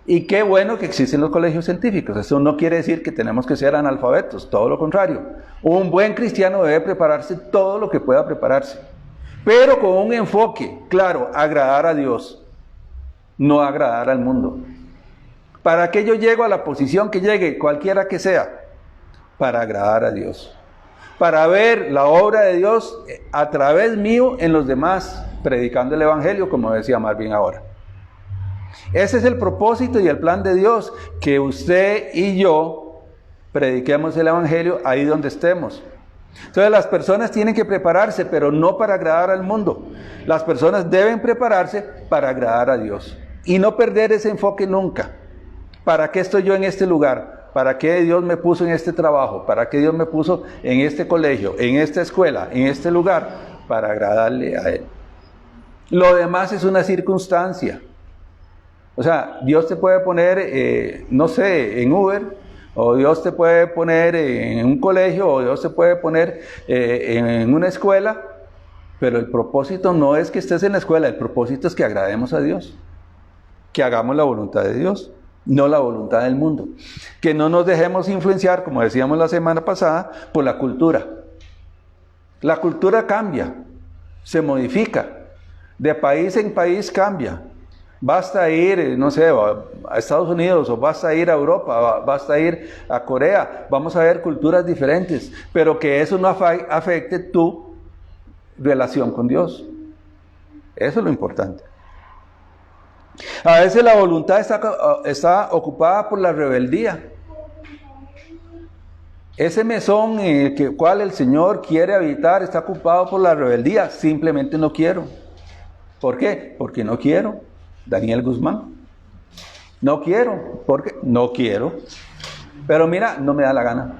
Y qué bueno que existen los colegios científicos. Eso no quiere decir que tenemos que ser analfabetos, todo lo contrario. Un buen cristiano debe prepararse todo lo que pueda prepararse, pero con un enfoque claro, agradar a Dios, no agradar al mundo. ¿Para qué yo llego a la posición que llegue, cualquiera que sea? Para agradar a Dios, para ver la obra de Dios a través mío en los demás, predicando el Evangelio, como decía Marvin ahora. Ese es el propósito y el plan de Dios, que usted y yo prediquemos el Evangelio ahí donde estemos. Entonces las personas tienen que prepararse, pero no para agradar al mundo. Las personas deben prepararse para agradar a Dios y no perder ese enfoque nunca. ¿Para qué estoy yo en este lugar? ¿Para qué Dios me puso en este trabajo? ¿Para qué Dios me puso en este colegio, en esta escuela, en este lugar? Para agradarle a Él. Lo demás es una circunstancia. O sea, Dios te puede poner, no sé, en Uber, o Dios te puede poner en un colegio, o Dios te puede poner en una escuela, pero el propósito no es que estés en la escuela, el propósito es que agrademos a Dios, que hagamos la voluntad de Dios, no la voluntad del mundo, que no nos dejemos influenciar, como decíamos la semana pasada, por la cultura. La cultura cambia, se modifica, de país en país cambia. Basta ir, no sé, a Estados Unidos, o basta ir a Europa, basta ir a Corea. Vamos a ver culturas diferentes, pero que eso no afecte tu relación con Dios. Eso es lo importante. A veces la voluntad está ocupada por la rebeldía. Ese mesón en el cual el Señor quiere habitar está ocupado por la rebeldía. Simplemente no quiero. ¿Por qué? Porque no quiero. Daniel Guzmán. No quiero. ¿Por qué? No quiero. Pero mira, no me da la gana.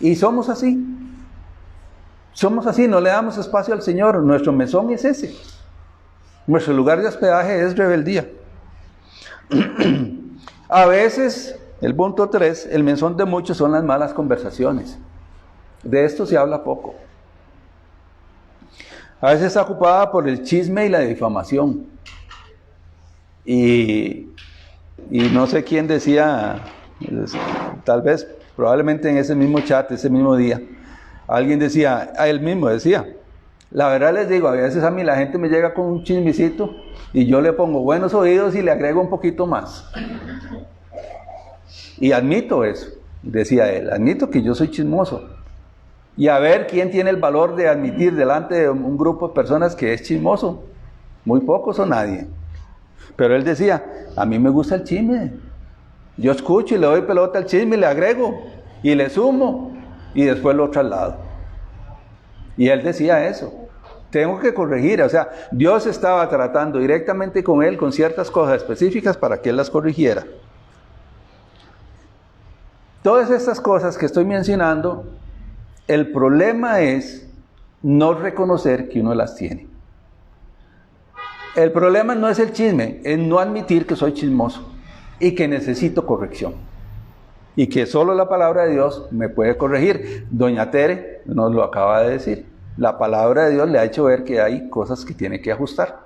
Y somos así. Somos así, no le damos espacio al Señor. Nuestro mesón es ese. Nuestro lugar de hospedaje es rebeldía. A veces, el punto 3, el mesón de muchos son las malas conversaciones. De esto se habla poco. A veces está ocupada por el chisme y la difamación. Y no sé quién decía, tal vez, probablemente en ese mismo chat, ese mismo día, alguien decía, él mismo decía, la verdad les digo, a veces a mí la gente me llega con un chismecito y yo le pongo buenos oídos y le agrego un poquito más. Y admito eso, decía él, admito que yo soy chismoso. Y a ver quién tiene el valor de admitir delante de un grupo de personas que es chismoso. Muy pocos o nadie. Pero él decía, a mí me gusta el chisme. Yo escucho y le doy pelota al chisme y le agrego y le sumo y después lo traslado. Y él decía eso. Tengo que corregir. O sea, Dios estaba tratando directamente con él con ciertas cosas específicas para que él las corrigiera. Todas estas cosas que estoy mencionando, el problema es no reconocer que uno las tiene. El problema no es el chisme, es no admitir que soy chismoso y que necesito corrección. Y que solo la palabra de Dios me puede corregir. Doña Tere nos lo acaba de decir. La palabra de Dios le ha hecho ver que hay cosas que tiene que ajustar.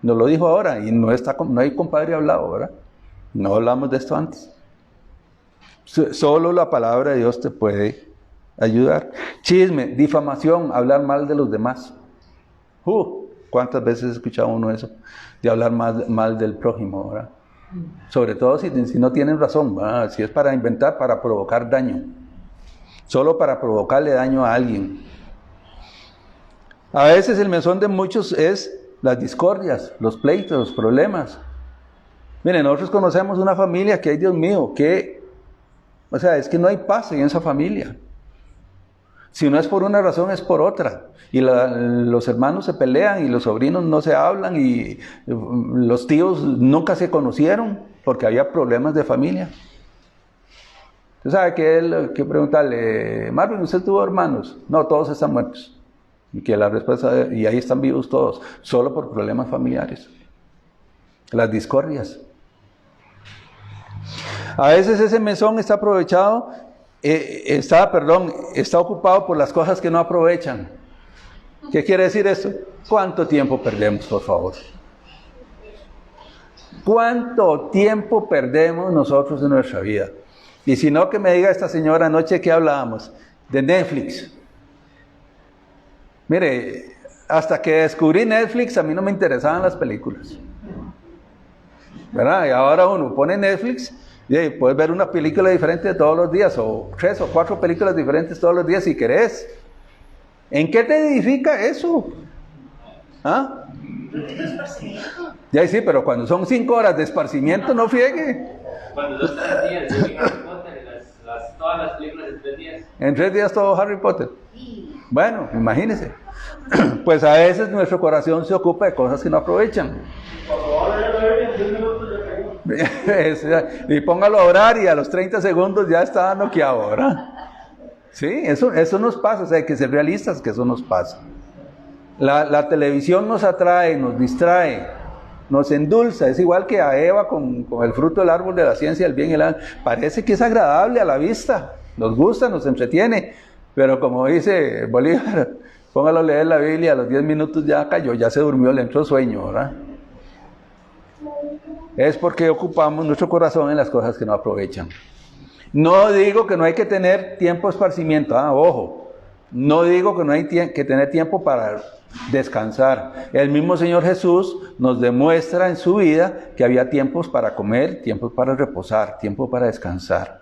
Nos lo dijo ahora y no hay compadre hablado, ¿verdad? No hablamos de esto antes. Solo la palabra de Dios te puede ayudar. Chisme, difamación, hablar mal de los demás. ¿Cuántas veces he escuchado uno eso? De hablar mal del prójimo, ¿verdad? Sobre todo si no tienen razón, ¿verdad? Si es para inventar, para provocar daño. Solo para provocarle daño a alguien. A veces el mesón de muchos es las discordias, los pleitos, los problemas. Miren, nosotros conocemos una familia que, ay Dios mío, es que no hay paz en esa familia. Si no es por una razón, es por otra. Y los hermanos se pelean y los sobrinos no se hablan y los tíos nunca se conocieron porque había problemas de familia. Usted sabe que preguntarle, Marvin, ¿usted tuvo hermanos? No, todos están muertos. Y que la respuesta, y ahí están vivos todos, solo por problemas familiares. Las discordias. A veces ese mesón está aprovechado, está ocupado por las cosas que no aprovechan. ¿Qué quiere decir esto? ¿Cuánto tiempo perdemos, por favor? ¿Cuánto tiempo perdemos nosotros en nuestra vida? Y si no, que me diga esta señora anoche que hablábamos de Netflix. Mire, hasta que descubrí Netflix, a mí no me interesaban las películas. ¿Verdad? Y ahora uno pone Netflix y puedes ver una película diferente todos los días, o 3 o 4 películas diferentes todos los días si querés. ¿En qué te edifica eso? ¿Ah? Ya sí, pero cuando son 5 horas de esparcimiento, no friegue. Cuando son 3 días, yo vi Harry Potter, todas las películas en 3 días. En 3 días todo Harry Potter. Bueno, imagínense. Pues a veces nuestro corazón se ocupa de cosas que no aprovechan. Y póngalo a orar y a los 30 segundos ya está noqueado, ¿verdad? Sí, eso nos pasa, o sea, hay que ser realistas que eso nos pasa. La televisión nos atrae, nos distrae, nos endulza, es igual que a Eva con el fruto del árbol de la ciencia del bien y el mal. Parece que es agradable a la vista, nos gusta, nos entretiene, pero como dice Bolívar, póngalo a leer la Biblia, a los 10 minutos ya cayó, ya se durmió, le entró sueño, ¿verdad? Es porque ocupamos nuestro corazón en las cosas que no aprovechan. No digo que no hay que tener tiempo de esparcimiento, ojo, no digo que no hay que tener tiempo para descansar. El mismo Señor Jesús nos demuestra en su vida que había tiempos para comer, tiempos para reposar, tiempo para descansar.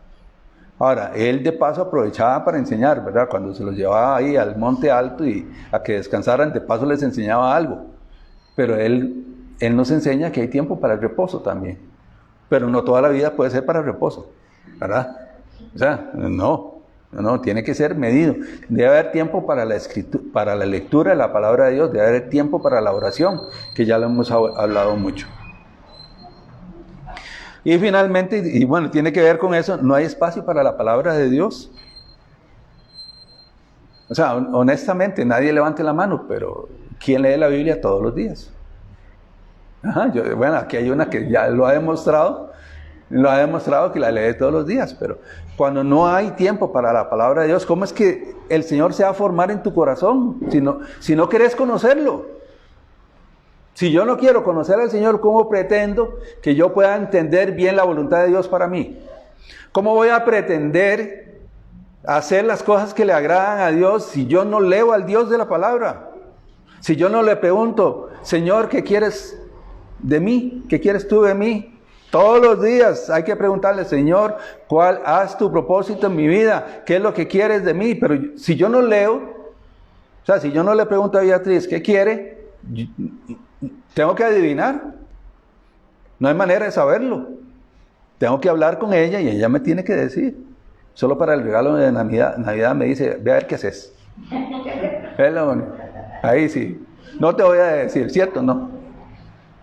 Ahora, Él de paso aprovechaba para enseñar, ¿verdad? Cuando se los llevaba ahí al monte alto y a que descansaran, de paso les enseñaba algo. Pero Él nos enseña que hay tiempo para el reposo también. Pero no toda la vida puede ser para el reposo, ¿verdad? O sea, no, tiene que ser medido. Debe haber tiempo para la escritura, para la lectura de la palabra de Dios, debe haber tiempo para la oración, que ya lo hemos hablado mucho. Y finalmente, y bueno, tiene que ver con eso, no hay espacio para la palabra de Dios. O sea, honestamente, nadie levante la mano, pero ¿quién lee la Biblia todos los días? Ajá, bueno, aquí hay una que ya lo ha demostrado que la lee todos los días, pero cuando no hay tiempo para la palabra de Dios, ¿cómo es que el Señor se va a formar en tu corazón si no querés conocerlo? Si yo no quiero conocer al Señor, ¿cómo pretendo que yo pueda entender bien la voluntad de Dios para mí? ¿Cómo voy a pretender hacer las cosas que le agradan a Dios si yo no leo al Dios de la palabra? Si yo no le pregunto, Señor, ¿qué quieres de mí? ¿Qué quieres tú de mí? Todos los días hay que preguntarle, Señor, ¿cuál haz tu propósito en mi vida? ¿Qué es lo que quieres de mí? Pero si yo no leo, o sea, si yo no le pregunto a Beatriz, ¿qué quiere? Tengo que adivinar. No hay manera de saberlo. Tengo que hablar con ella y ella me tiene que decir. Solo para el regalo de Navidad me dice, ve a ver qué haces. Es lo único. Ahí sí. No te voy a decir, ¿cierto? No.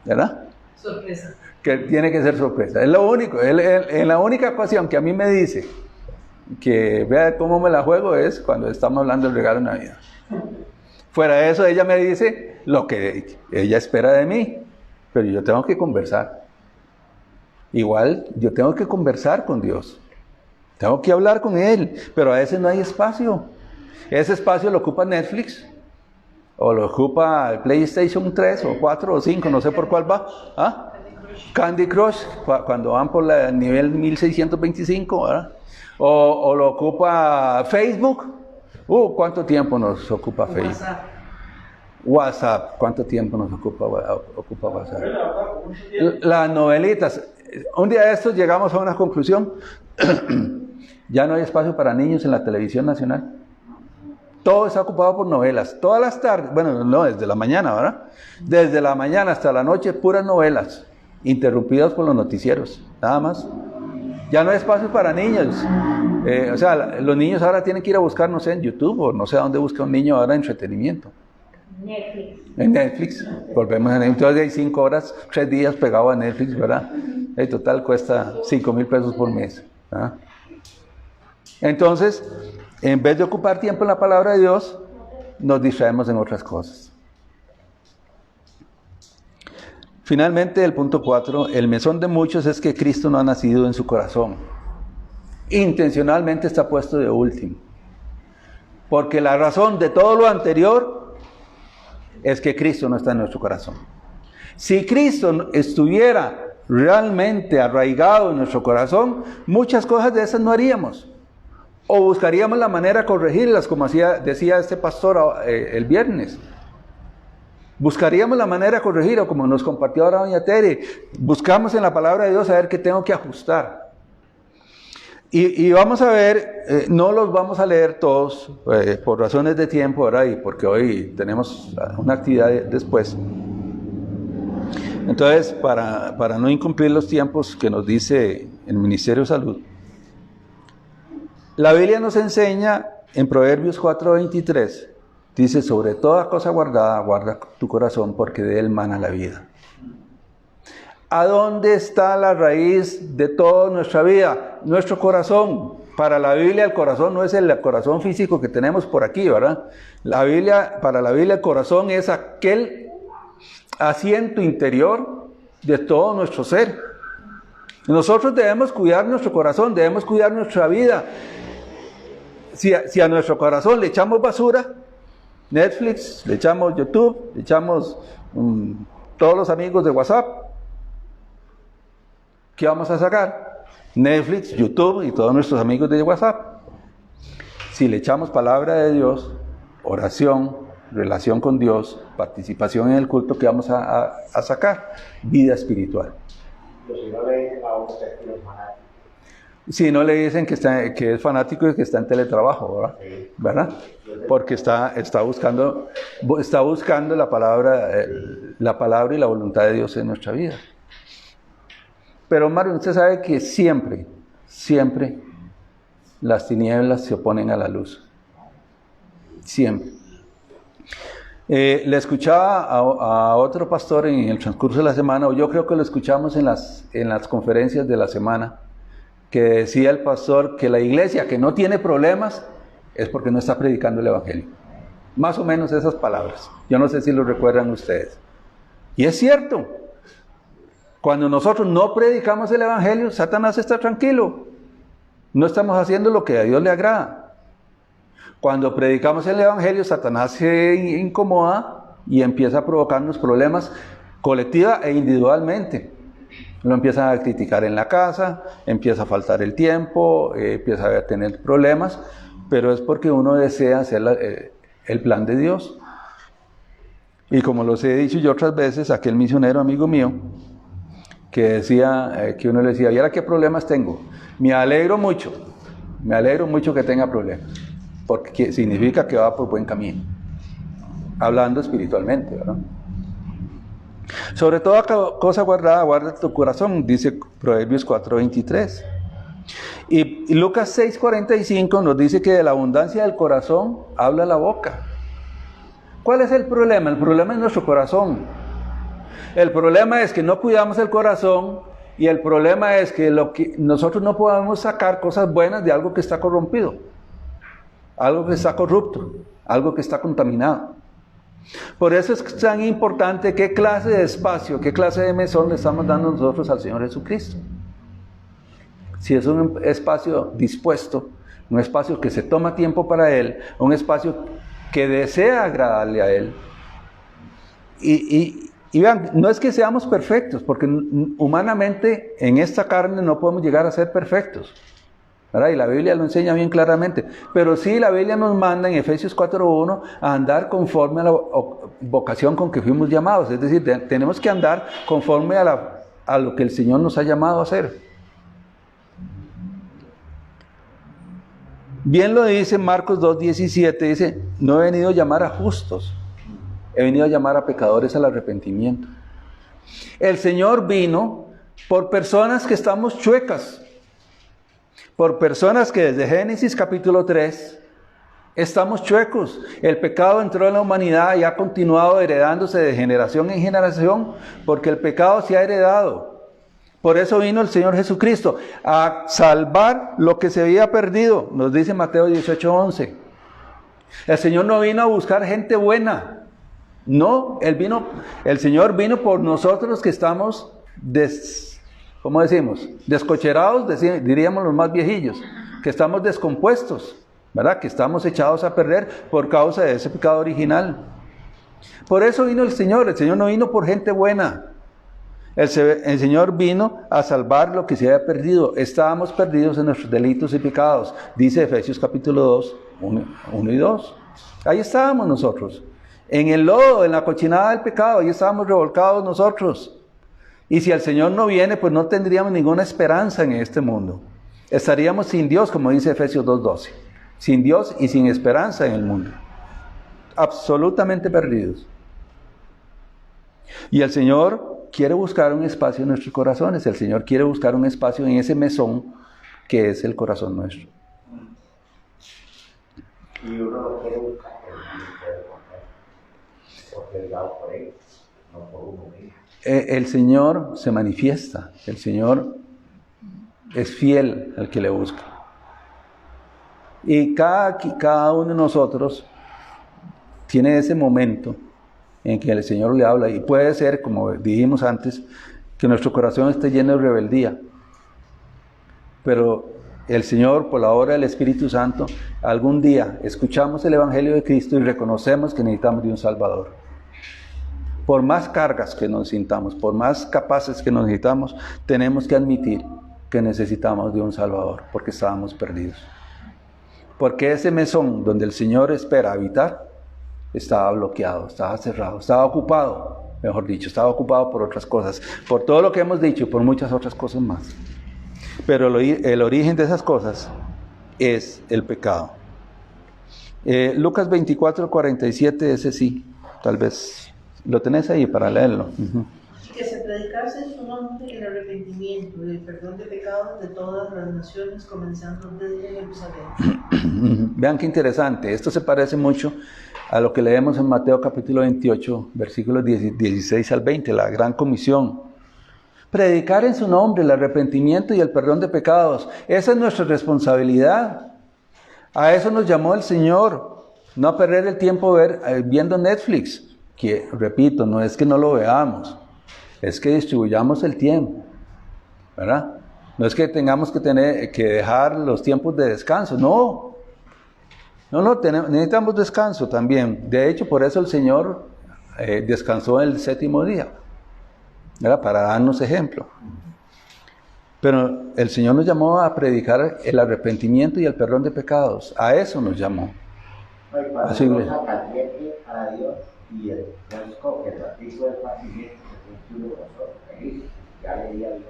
¿Verdad? Sorpresa. Que tiene que ser sorpresa. Es lo único. En la única ocasión que a mí me dice que vea cómo me la juego es cuando estamos hablando del regalo de Navidad. Fuera de eso, ella me dice lo que ella espera de mí, pero yo tengo que conversar. Igual, yo tengo que conversar con Dios. Tengo que hablar con Él, pero a veces no hay espacio. Ese espacio lo ocupa Netflix, o lo ocupa el PlayStation 3, o 4, o 5, no sé por cuál va. ¿Ah? Candy Crush, cuando van por el nivel 1625, ¿verdad? O lo ocupa Facebook. ¿Cuánto tiempo nos ocupa Facebook? WhatsApp, ¿cuánto tiempo nos ocupa WhatsApp? Las novelitas. Un día de estos llegamos a una conclusión. Ya no hay espacio para niños en la televisión nacional. Todo está ocupado por novelas. Todas las tardes, bueno, no, desde la mañana, ¿verdad? Desde la mañana hasta la noche, puras novelas, interrumpidas por los noticieros, nada más. Ya no hay espacio para niños. O sea, los niños ahora tienen que ir a buscar, no sé, en YouTube, o no sé a dónde busca un niño ahora entretenimiento. Netflix. En Netflix. Volvemos a Netflix. Entonces hay 5 horas, 3 días pegado a Netflix, ¿verdad? En total cuesta 5,000 pesos por mes. ¿Ah? Entonces, en vez de ocupar tiempo en la palabra de Dios, nos distraemos en otras cosas. Finalmente, el punto 4, el mesón de muchos es que Cristo no ha nacido en su corazón. Intencionalmente está puesto de último. Porque la razón de todo lo anterior es que Cristo no está en nuestro corazón. Si Cristo estuviera realmente arraigado en nuestro corazón, muchas cosas de esas no haríamos. O buscaríamos la manera de corregirlas, como decía este pastor el viernes. Buscaríamos la manera de corregir, o como nos compartió ahora doña Tere, buscamos en la palabra de Dios a ver qué tengo que ajustar. Y vamos a ver, no los vamos a leer todos, por razones de tiempo, ¿verdad? Y porque hoy tenemos una actividad después. Entonces, para no incumplir los tiempos que nos dice el Ministerio de Salud, la Biblia nos enseña en Proverbios 4:23, dice, sobre toda cosa guardada, guarda tu corazón, porque de él mana la vida. ¿A dónde está la raíz de toda nuestra vida? Nuestro corazón. Para la Biblia el corazón no es el corazón físico que tenemos por aquí, ¿verdad? Para la Biblia el corazón es aquel asiento interior de todo nuestro ser. Nosotros debemos cuidar nuestro corazón, debemos cuidar nuestra vida. Si a nuestro corazón le echamos basura, Netflix, le echamos YouTube, le echamos todos los amigos de WhatsApp, ¿qué vamos a sacar? Netflix, YouTube y todos nuestros amigos de WhatsApp. Si le echamos palabra de Dios, oración, relación con Dios, participación en el culto, ¿qué vamos a sacar? Vida espiritual. Si no le dicen que es fanático y que está en teletrabajo, ¿verdad? Sí. ¿Verdad? Porque está buscando la palabra y la voluntad de Dios en nuestra vida. Pero Mario, usted sabe que siempre las tinieblas se oponen a la luz. Siempre. Le escuchaba a otro pastor en el transcurso de la semana, o yo creo que lo escuchamos en las conferencias de la semana, que decía el pastor que la iglesia que no tiene problemas es porque no está predicando el Evangelio. Más o menos esas palabras. Yo no sé si lo recuerdan ustedes. Y es cierto. Cuando nosotros no predicamos el Evangelio, Satanás está tranquilo. No estamos haciendo lo que a Dios le agrada. Cuando predicamos el Evangelio, Satanás se incomoda y empieza a provocarnos problemas colectiva e individualmente. Lo empiezan a criticar en la casa, empieza a faltar el tiempo, empieza a tener problemas, pero es porque uno desea hacer el plan de Dios. Y como los he dicho yo otras veces, aquel misionero amigo mío, que decía, que uno le decía, ¿y ahora qué problemas tengo? Me alegro mucho que tenga problemas, porque significa que va por buen camino, hablando espiritualmente, ¿verdad? Sobre toda cosa guardada, guarda tu corazón, dice Proverbios 4:23. Y Lucas 6:45 nos dice que de la abundancia del corazón habla la boca. ¿Cuál es el problema? El problema es nuestro corazón. El problema es que no cuidamos el corazón y el problema es que nosotros no podemos sacar cosas buenas de algo que está corrompido, algo que está corrupto, algo que está contaminado. Por eso es tan importante qué clase de espacio, qué clase de mesón le estamos dando nosotros al Señor Jesucristo. Si es un espacio dispuesto, un espacio que se toma tiempo para Él, un espacio que desea agradarle a Él. Y vean, no es que seamos perfectos, porque humanamente en esta carne no podemos llegar a ser perfectos, ¿verdad? Y la Biblia lo enseña bien claramente. Pero sí, la Biblia nos manda en Efesios 4:1 a andar conforme a la vocación con que fuimos llamados. Es decir, tenemos que andar conforme a lo que el Señor nos ha llamado a hacer. Bien lo dice Marcos 2:17, dice, no he venido a llamar a justos, he venido a llamar a pecadores al arrepentimiento. El Señor vino por personas que estamos chuecas, por personas que desde Génesis capítulo 3 estamos chuecos. El pecado entró en la humanidad y ha continuado heredándose de generación en generación, porque el pecado se ha heredado. Por eso vino el Señor Jesucristo, a salvar lo que se había perdido, nos dice Mateo 18:11. El Señor no vino a buscar gente buena, no, el Señor vino por nosotros que estamos, ¿cómo decimos? Descocherados, diríamos los más viejillos, que estamos descompuestos, ¿verdad? Que estamos echados a perder por causa de ese pecado original. Por eso vino el Señor no vino por gente buena. El Señor vino a salvar lo que se había perdido. Estábamos perdidos en nuestros delitos y pecados, dice Efesios capítulo 2, 1 y 2. Ahí estábamos nosotros, en el lodo, en la cochinada del pecado, ahí estábamos revolcados nosotros. Y si el Señor no viene, pues no tendríamos ninguna esperanza en este mundo. Estaríamos sin Dios, como dice Efesios 2:12. Sin Dios y sin esperanza en el mundo. Absolutamente perdidos. Y el Señor quiere buscar un espacio en nuestros corazones. El Señor quiere buscar un espacio en ese mesón que es el corazón nuestro. Y uno lo quiere buscar, porque es dado por Él, no por uno mismo. El Señor se manifiesta. El Señor es fiel al que le busca. Y cada uno de nosotros tiene ese momento en que el Señor le habla, y puede ser, como dijimos antes, que nuestro corazón esté lleno de rebeldía, pero el Señor, por la obra del Espíritu Santo, algún día escuchamos el Evangelio de Cristo y reconocemos que necesitamos de un Salvador. Por más cargas que nos sintamos, por más capaces que nos necesitamos, tenemos que admitir que necesitamos de un Salvador, porque estábamos perdidos. Porque ese mesón donde el Señor espera habitar, estaba bloqueado, estaba cerrado, estaba ocupado, mejor dicho, estaba ocupado por otras cosas, por todo lo que hemos dicho, por muchas otras cosas más. Pero el origen de esas cosas es el pecado. Lucas 24:47, ese sí, tal vez lo tenés ahí para leerlo. Que se predicase en su nombre el arrepentimiento y el perdón de pecados de todas las naciones, comenzando desde Jerusalén. Vean qué interesante, esto se parece mucho a lo que leemos en Mateo capítulo 28, versículos 16 al 20, la gran comisión. Predicar en su nombre el arrepentimiento y el perdón de pecados, esa es nuestra responsabilidad. A eso nos llamó el Señor, no a perder el tiempo viendo Netflix, que, repito, no es que no lo veamos, es que distribuyamos el tiempo, ¿verdad? No es que tengamos que dejar los tiempos de descanso, no, necesitamos descanso también. De hecho, por eso el Señor descansó el séptimo día, ¿verdad? Para darnos ejemplo. Pero el Señor nos llamó a predicar el arrepentimiento y el perdón de pecados. A eso nos llamó. Así Cuando uno saca tiempo para Dios y el que el ratito del pacimiento, que es un feliz, ya le di a Dios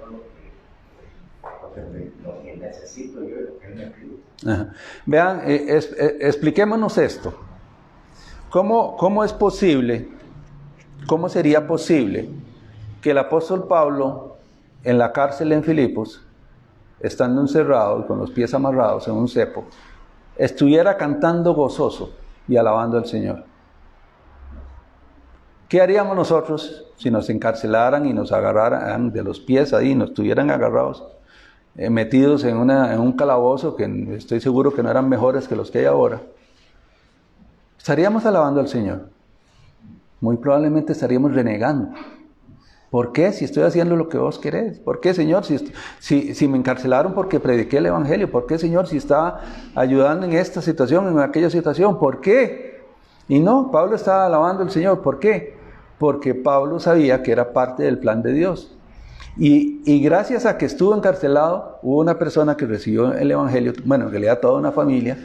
lo que necesito yo y lo que Él me pide. Ajá. Vean, expliquémonos esto. ¿Cómo es posible, cómo sería posible que el apóstol Pablo en la cárcel en Filipos, estando encerrado y con los pies amarrados en un cepo, estuviera cantando gozoso y alabando al Señor? ¿Qué haríamos nosotros si nos encarcelaran y nos agarraran de los pies ahí, nos tuvieran agarrados, metidos en un calabozo que estoy seguro que no eran mejores que los que hay ahora? ¿Estaríamos alabando al Señor? Muy probablemente estaríamos renegando. ¿Por qué? Si estoy haciendo lo que vos querés. ¿Por qué, Señor? Si me encarcelaron porque prediqué el Evangelio. ¿Por qué, Señor? Si estaba ayudando en esta situación, en aquella situación. ¿Por qué? Y no, Pablo estaba alabando al Señor. ¿Por qué? Porque Pablo sabía que era parte del plan de Dios. Y gracias a que estuvo encarcelado, hubo una persona que recibió el Evangelio, bueno, en realidad toda una familia.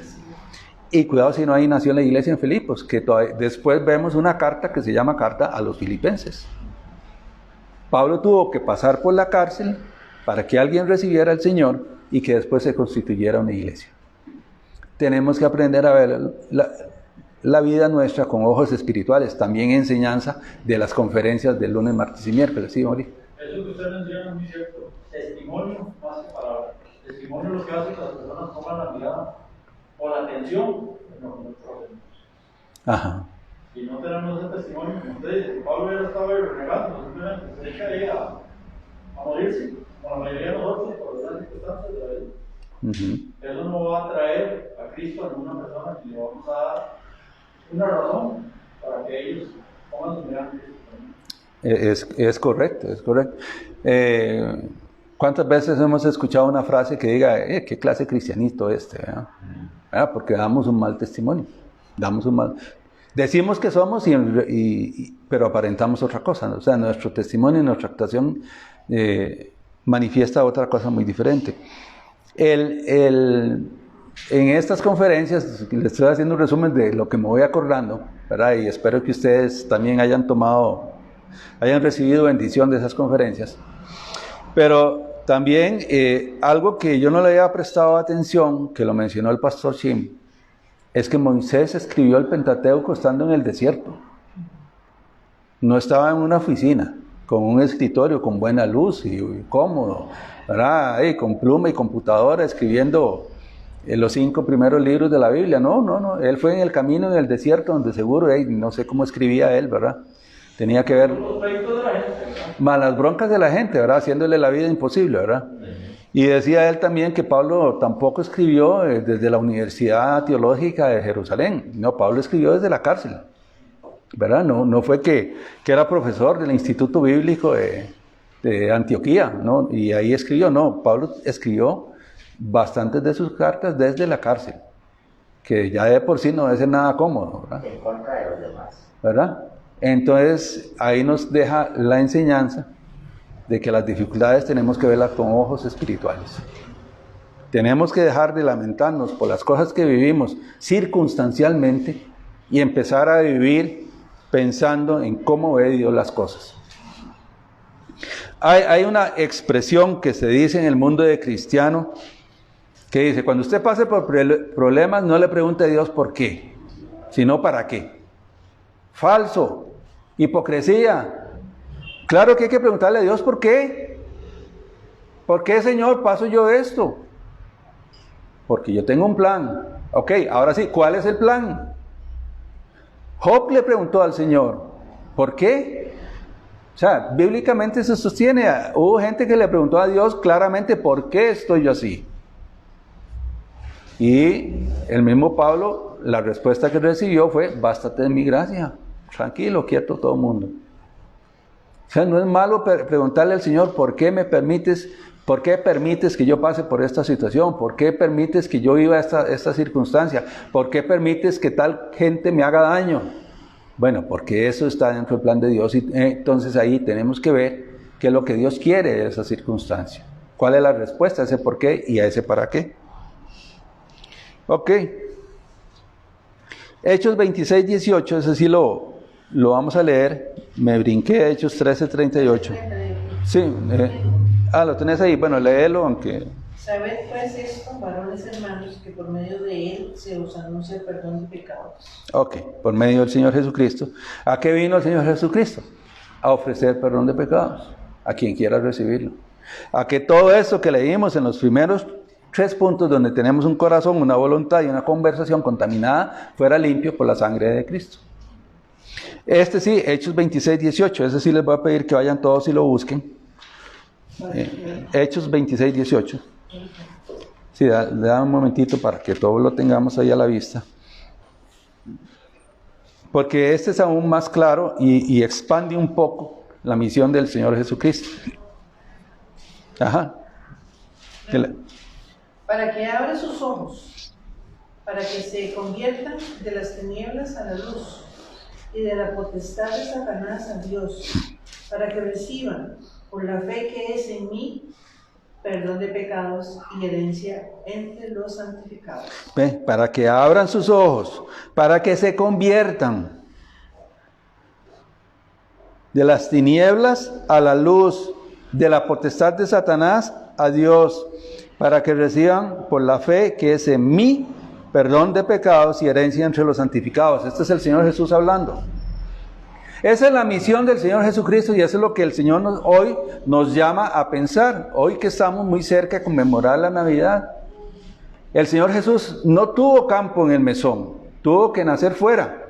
Y cuidado si no, ahí nació la iglesia en Filipos, que después vemos una carta que se llama Carta a los Filipenses. Pablo tuvo que pasar por la cárcel para que alguien recibiera al Señor y que después se constituyera una iglesia. Tenemos que aprender a ver la vida nuestra con ojos espirituales, también enseñanza de las conferencias del lunes, martes y miércoles. ¿Sí, Mori? Eso que usted menciona es muy cierto. Testimonio más que palabras. Testimonio es lo que hace que las personas toman la mirada o la atención en lo que nosotros hacemos. Ajá. Si no tenemos ese testimonio, como usted dice, Pablo hubiera estado ahí renegando, simplemente se echa ahí a morirse, como la mayoría de nosotros, por las circunstancias de la vida. Eso no va a traer a Cristo a ninguna persona, y le vamos a dar una razón para que ellos pongan su mirada en Cristo. Es correcto, es correcto. ¿Cuántas veces hemos escuchado una frase que diga, qué clase de cristianito ¿verdad? Porque damos un mal testimonio, decimos que somos, pero aparentamos otra cosa, ¿no? O sea, nuestro testimonio y nuestra actuación manifiesta otra cosa muy diferente. En estas conferencias, les estoy haciendo un resumen de lo que me voy acordando, ¿verdad? Y espero que ustedes también hayan recibido bendición de esas conferencias. Pero también algo que yo no le había prestado atención, que lo mencionó el pastor Shim, es que Moisés escribió el Pentateuco estando en el desierto. No estaba en una oficina, con un escritorio, con buena luz y cómodo, ¿verdad? Con pluma y computadora, escribiendo los 5 primeros libros de la Biblia. No. Él fue en el camino, en el desierto, donde seguro, no sé cómo escribía él, ¿verdad? Tenía que ver más las broncas de la gente, ¿verdad? Haciéndole la vida imposible, ¿verdad? Y decía él también que Pablo tampoco escribió desde la Universidad Teológica de Jerusalén. No, Pablo escribió desde la cárcel, ¿verdad? No fue que era profesor del Instituto Bíblico de Antioquía, ¿no? Y ahí escribió. No, Pablo escribió bastantes de sus cartas desde la cárcel, que ya de por sí no debe ser nada cómodo, ¿verdad? En contra de los demás. ¿Verdad? Entonces, ahí nos deja la enseñanza de que las dificultades tenemos que verlas con ojos espirituales. Tenemos que dejar de lamentarnos por las cosas que vivimos circunstancialmente y empezar a vivir pensando en cómo ve Dios las cosas. Hay una expresión que se dice en el mundo de cristiano que dice, cuando usted pase por problemas, no le pregunte a Dios por qué, sino para qué. Falso, hipocresía. Claro que hay que preguntarle a Dios por qué. ¿Por qué, Señor, paso yo esto? Porque yo tengo un plan. Ok, ahora sí, ¿cuál es el plan? Job le preguntó al Señor, ¿por qué? O sea, bíblicamente se sostiene, hubo gente que le preguntó a Dios claramente, ¿por qué estoy yo así? Y el mismo Pablo, la respuesta que recibió fue, bástate de mi gracia. Tranquilo, quieto todo el mundo. O sea, no es malo preguntarle al Señor, ¿por qué permites que yo pase por esta situación? ¿Por qué permites que yo viva esta circunstancia? ¿Por qué permites que tal gente me haga daño? Bueno, porque eso está dentro del plan de Dios y entonces ahí tenemos que ver qué es lo que Dios quiere de esa circunstancia. ¿Cuál es la respuesta a ese por qué y a ese para qué? Ok. Hechos 26, 18, ese sí lo vamos a leer. Me brinqué Hechos 13, 38. Sí, lo tenés ahí. Bueno, léelo, aunque... Sabed pues esto, varones hermanos, que por medio de él se os anuncia el perdón de pecados. Ok, por medio del Señor Jesucristo. ¿A qué vino el Señor Jesucristo? A ofrecer perdón de pecados a quien quiera recibirlo. A que todo eso que leímos en los primeros 3 puntos, donde tenemos un corazón, una voluntad y una conversación contaminada, fuera limpio por la sangre de Cristo. Este sí, Hechos 26, 18, ese sí les voy a pedir que vayan todos y lo busquen. Hechos 26, 18. Sí, le da un momentito para que todos lo tengamos ahí a la vista. Porque este es aún más claro y expande un poco la misión del Señor Jesucristo. Ajá. Para que abra sus ojos, para que se conviertan de las tinieblas a la luz y de la potestad de Satanás a Dios, para que reciban, por la fe que es en mí, perdón de pecados y herencia entre los santificados. Para que abran sus ojos, para que se conviertan de las tinieblas a la luz, de la potestad de Satanás a Dios, para que reciban por la fe que es en mí, perdón de pecados y herencia entre los santificados. Este es el Señor Jesús hablando. Esa es la misión del Señor Jesucristo y eso es lo que el Señor hoy nos llama a pensar. Hoy que estamos muy cerca de conmemorar la Navidad. El Señor Jesús no tuvo campo en el mesón, tuvo que nacer fuera.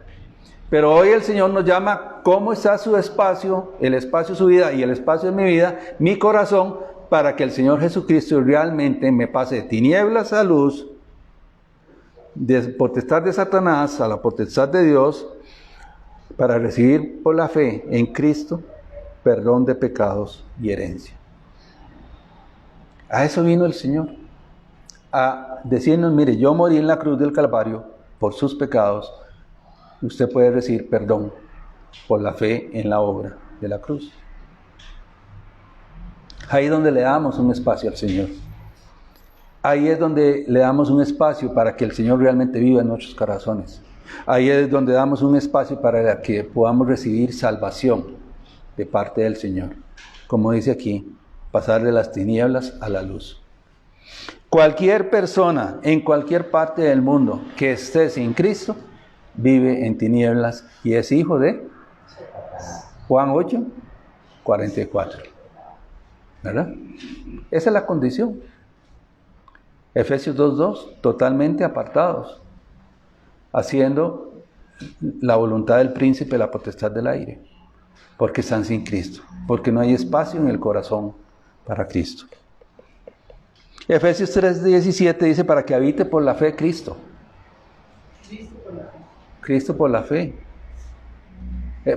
Pero hoy el Señor nos llama, ¿cómo está su espacio, el espacio de su vida y el espacio de mi vida, mi corazón, para que el Señor Jesucristo realmente me pase de tinieblas a luz, de potestad de Satanás a la potestad de Dios, para recibir por la fe en Cristo perdón de pecados y herencia? A eso vino el Señor, a decirnos, mire, yo morí en la cruz del Calvario por sus pecados, usted puede recibir perdón por la fe en la obra de la cruz. Ahí es donde le damos un espacio al Señor. Ahí es donde le damos un espacio para que el Señor realmente viva en nuestros corazones. Ahí es donde damos un espacio para que podamos recibir salvación de parte del Señor. Como dice aquí, pasar de las tinieblas a la luz. Cualquier persona en cualquier parte del mundo que esté sin Cristo, vive en tinieblas y es hijo de Juan 8, 44. ¿Verdad? Esa es la condición. Efesios 2:2, totalmente apartados, haciendo la voluntad del príncipe, la potestad del aire, porque están sin Cristo, porque no hay espacio en el corazón para Cristo. Efesios 3:17 dice, para que habite por la fe Cristo. Cristo por la fe.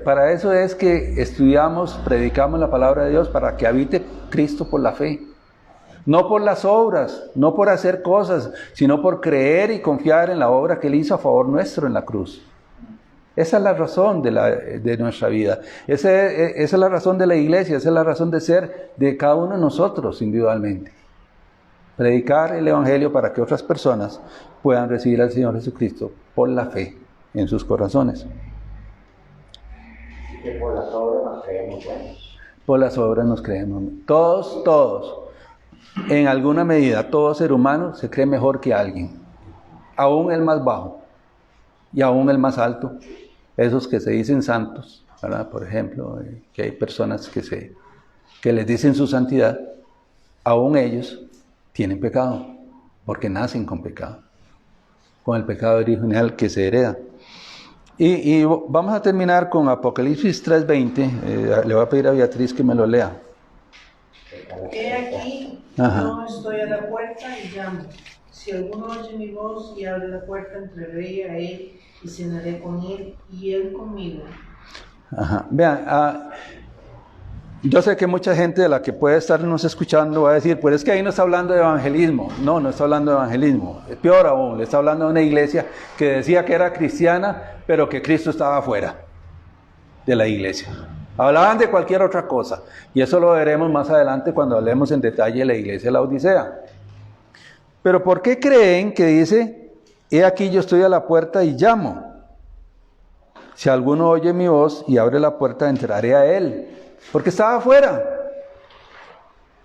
Para eso es que estudiamos, predicamos la palabra de Dios, para que habite Cristo por la fe. No por las obras, no por hacer cosas, sino por creer y confiar en la obra que Él hizo a favor nuestro en la cruz. Esa es la razón de nuestra vida. Esa es la razón de la iglesia, esa es la razón de ser de cada uno de nosotros individualmente. Predicar el Evangelio para que otras personas puedan recibir al Señor Jesucristo por la fe en sus corazones. Que por las obras nos creemos buenos. Por las obras nos creemos. Todos, en alguna medida, todo ser humano se cree mejor que alguien. Aún el más bajo y aún el más alto. Esos que se dicen santos, ¿verdad? Por ejemplo, que hay personas que les dicen su santidad, aún ellos tienen pecado, porque nacen con pecado, con el pecado original que se hereda. Y vamos a terminar con Apocalipsis 3:20. Le voy a pedir a Beatriz que me lo lea. He aquí, Ajá. no estoy a la puerta y llamo. Si alguno oye mi voz y abre la puerta, entraré a él y cenaré con él y él conmigo. Ajá. Vean, yo sé que mucha gente de la que puede estarnos escuchando va a decir, pues es que ahí no está hablando de evangelismo. No, no está hablando de evangelismo. Es peor aún, le está hablando de una iglesia que decía que era cristiana, pero que Cristo estaba fuera de la iglesia. Hablaban de cualquier otra cosa. Y eso lo veremos más adelante cuando hablemos en detalle de la iglesia de la Odisea. Pero ¿por qué creen que dice, he aquí yo estoy a la puerta y llamo? Si alguno oye mi voz y abre la puerta, entraré a él. Porque estaba afuera.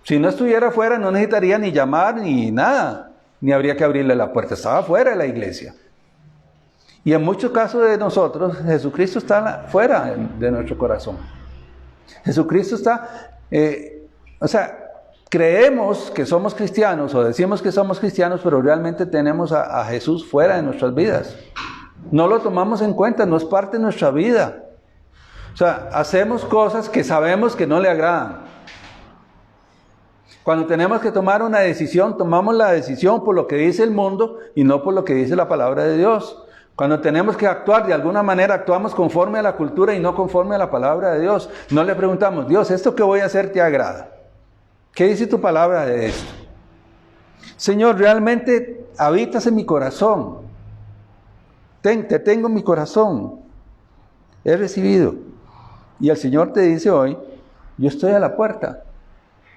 Si no estuviera afuera, no necesitaría ni llamar ni nada. Ni habría que abrirle la puerta. Estaba fuera de la iglesia. Y en muchos casos de nosotros, Jesucristo está fuera de nuestro corazón. Jesucristo está... creemos que somos cristianos o decimos que somos cristianos, pero realmente tenemos a Jesús fuera de nuestras vidas. No lo tomamos en cuenta, no es parte de nuestra vida. O sea, hacemos cosas que sabemos que no le agradan. Cuando tenemos que tomar una decisión, tomamos la decisión por lo que dice el mundo y no por lo que dice la palabra de Dios. Cuando tenemos que actuar de alguna manera, actuamos conforme a la cultura y no conforme a la palabra de Dios. No le preguntamos, Dios, ¿esto que voy a hacer te agrada? ¿Qué dice tu palabra de esto? Señor, realmente habitas en mi corazón. Te tengo en mi corazón. He recibido. Y el Señor te dice hoy, yo estoy a la puerta.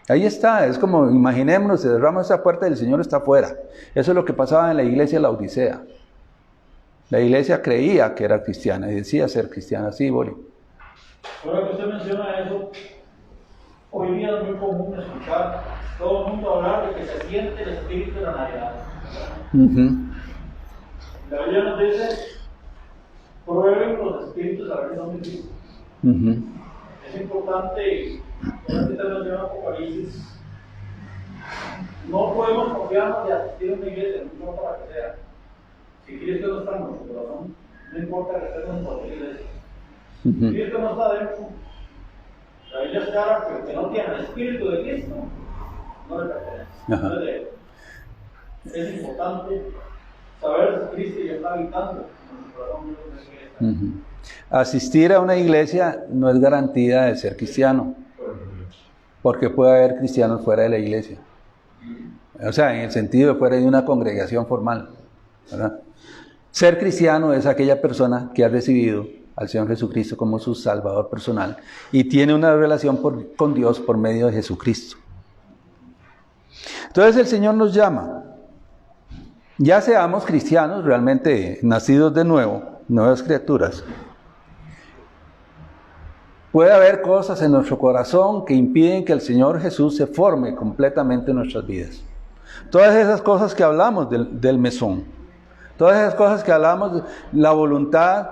Ahí está, es como, imaginémonos, cerramos esa puerta y el Señor está afuera. Eso es lo que pasaba en la iglesia de la Odisea. La iglesia creía que era cristiana y decía ser cristiana. Sí, Boli. Ahora que usted menciona eso, hoy día es muy común escuchar todo el mundo hablar de que se siente el espíritu de la Navidad. La Biblia nos dice, prueben los espíritus a ver si son de Cristo. Es importante, ahora que usted menciona Apocalipsis, no podemos confiarnos de asistir a una iglesia, no importa la que sea. Si Cristo no está en nuestro corazón, no importa que estemos en cualquier iglesia. Si Cristo no está dentro, la Biblia es clara que el que no tiene el espíritu de Cristo no le pertenece. Entonces, es importante saber si Cristo ya está habitando en nuestro corazón. Asistir a una iglesia no es garantía de ser cristiano, porque puede haber cristianos fuera de la iglesia. O sea, en el sentido de fuera de una congregación formal, ¿verdad? Ser cristiano es aquella persona que ha recibido al Señor Jesucristo como su Salvador personal y tiene una relación con Dios por medio de Jesucristo. Entonces el Señor nos llama, ya seamos cristianos realmente nacidos de nuevo, nuevas criaturas. Puede haber cosas en nuestro corazón que impiden que el Señor Jesús se forme completamente en nuestras vidas. Todas esas cosas que hablamos del mesón, todas esas cosas que hablamos de la voluntad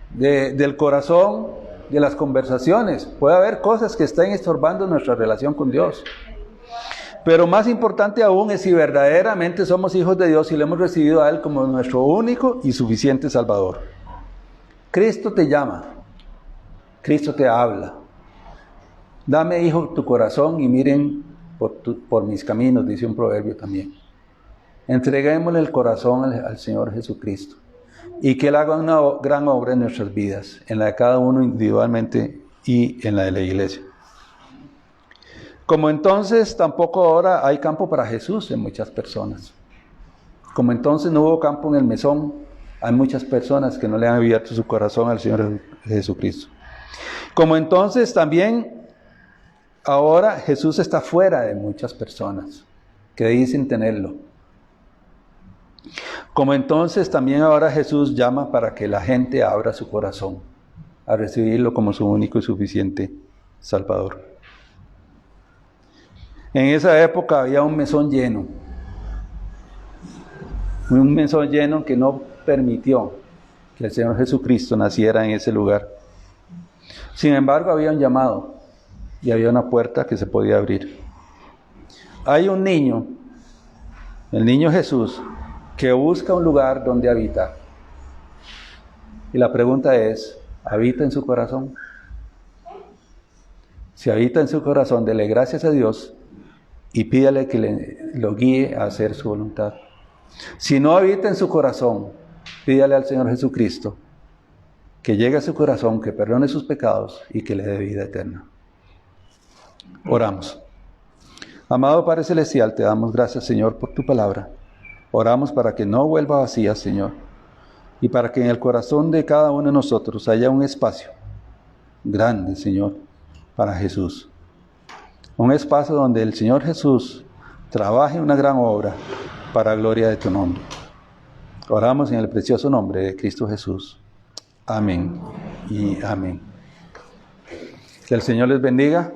del corazón, de las conversaciones. Puede haber cosas que estén estorbando nuestra relación con Dios. Pero más importante aún es si verdaderamente somos hijos de Dios y le hemos recibido a Él como nuestro único y suficiente Salvador. Cristo te llama. Cristo te habla. Dame, hijo, tu corazón y miren por mis caminos, dice un proverbio también. Entreguémosle el corazón al Señor Jesucristo y que Él haga una gran obra en nuestras vidas, en la de cada uno individualmente y en la de la iglesia. Como entonces tampoco ahora hay campo para Jesús en muchas personas. Como entonces no hubo campo en el mesón, hay muchas personas que no le han abierto su corazón al Señor Jesucristo. Como entonces también ahora Jesús está fuera de muchas personas que dicen tenerlo. Como entonces también ahora Jesús llama para que la gente abra su corazón a recibirlo como su único y suficiente Salvador. En esa época había un mesón lleno que no permitió que el Señor Jesucristo naciera en ese lugar. Sin embargo, había un llamado y había una puerta que se podía abrir. Hay un niño, el niño Jesús, que busca un lugar donde habitar. Y la pregunta es, ¿habita en su corazón? Si habita en su corazón, dele gracias a Dios y pídale que lo guíe a hacer su voluntad. Si no habita en su corazón, pídale al Señor Jesucristo que llegue a su corazón, que perdone sus pecados y que le dé vida eterna. Oramos. Amado Padre Celestial, te damos gracias, Señor, por tu palabra. Oramos para que no vuelva vacía, Señor, y para que en el corazón de cada uno de nosotros haya un espacio grande, Señor, para Jesús. Un espacio donde el Señor Jesús trabaje una gran obra para gloria de tu nombre. Oramos en el precioso nombre de Cristo Jesús. Amén y amén. Que el Señor les bendiga.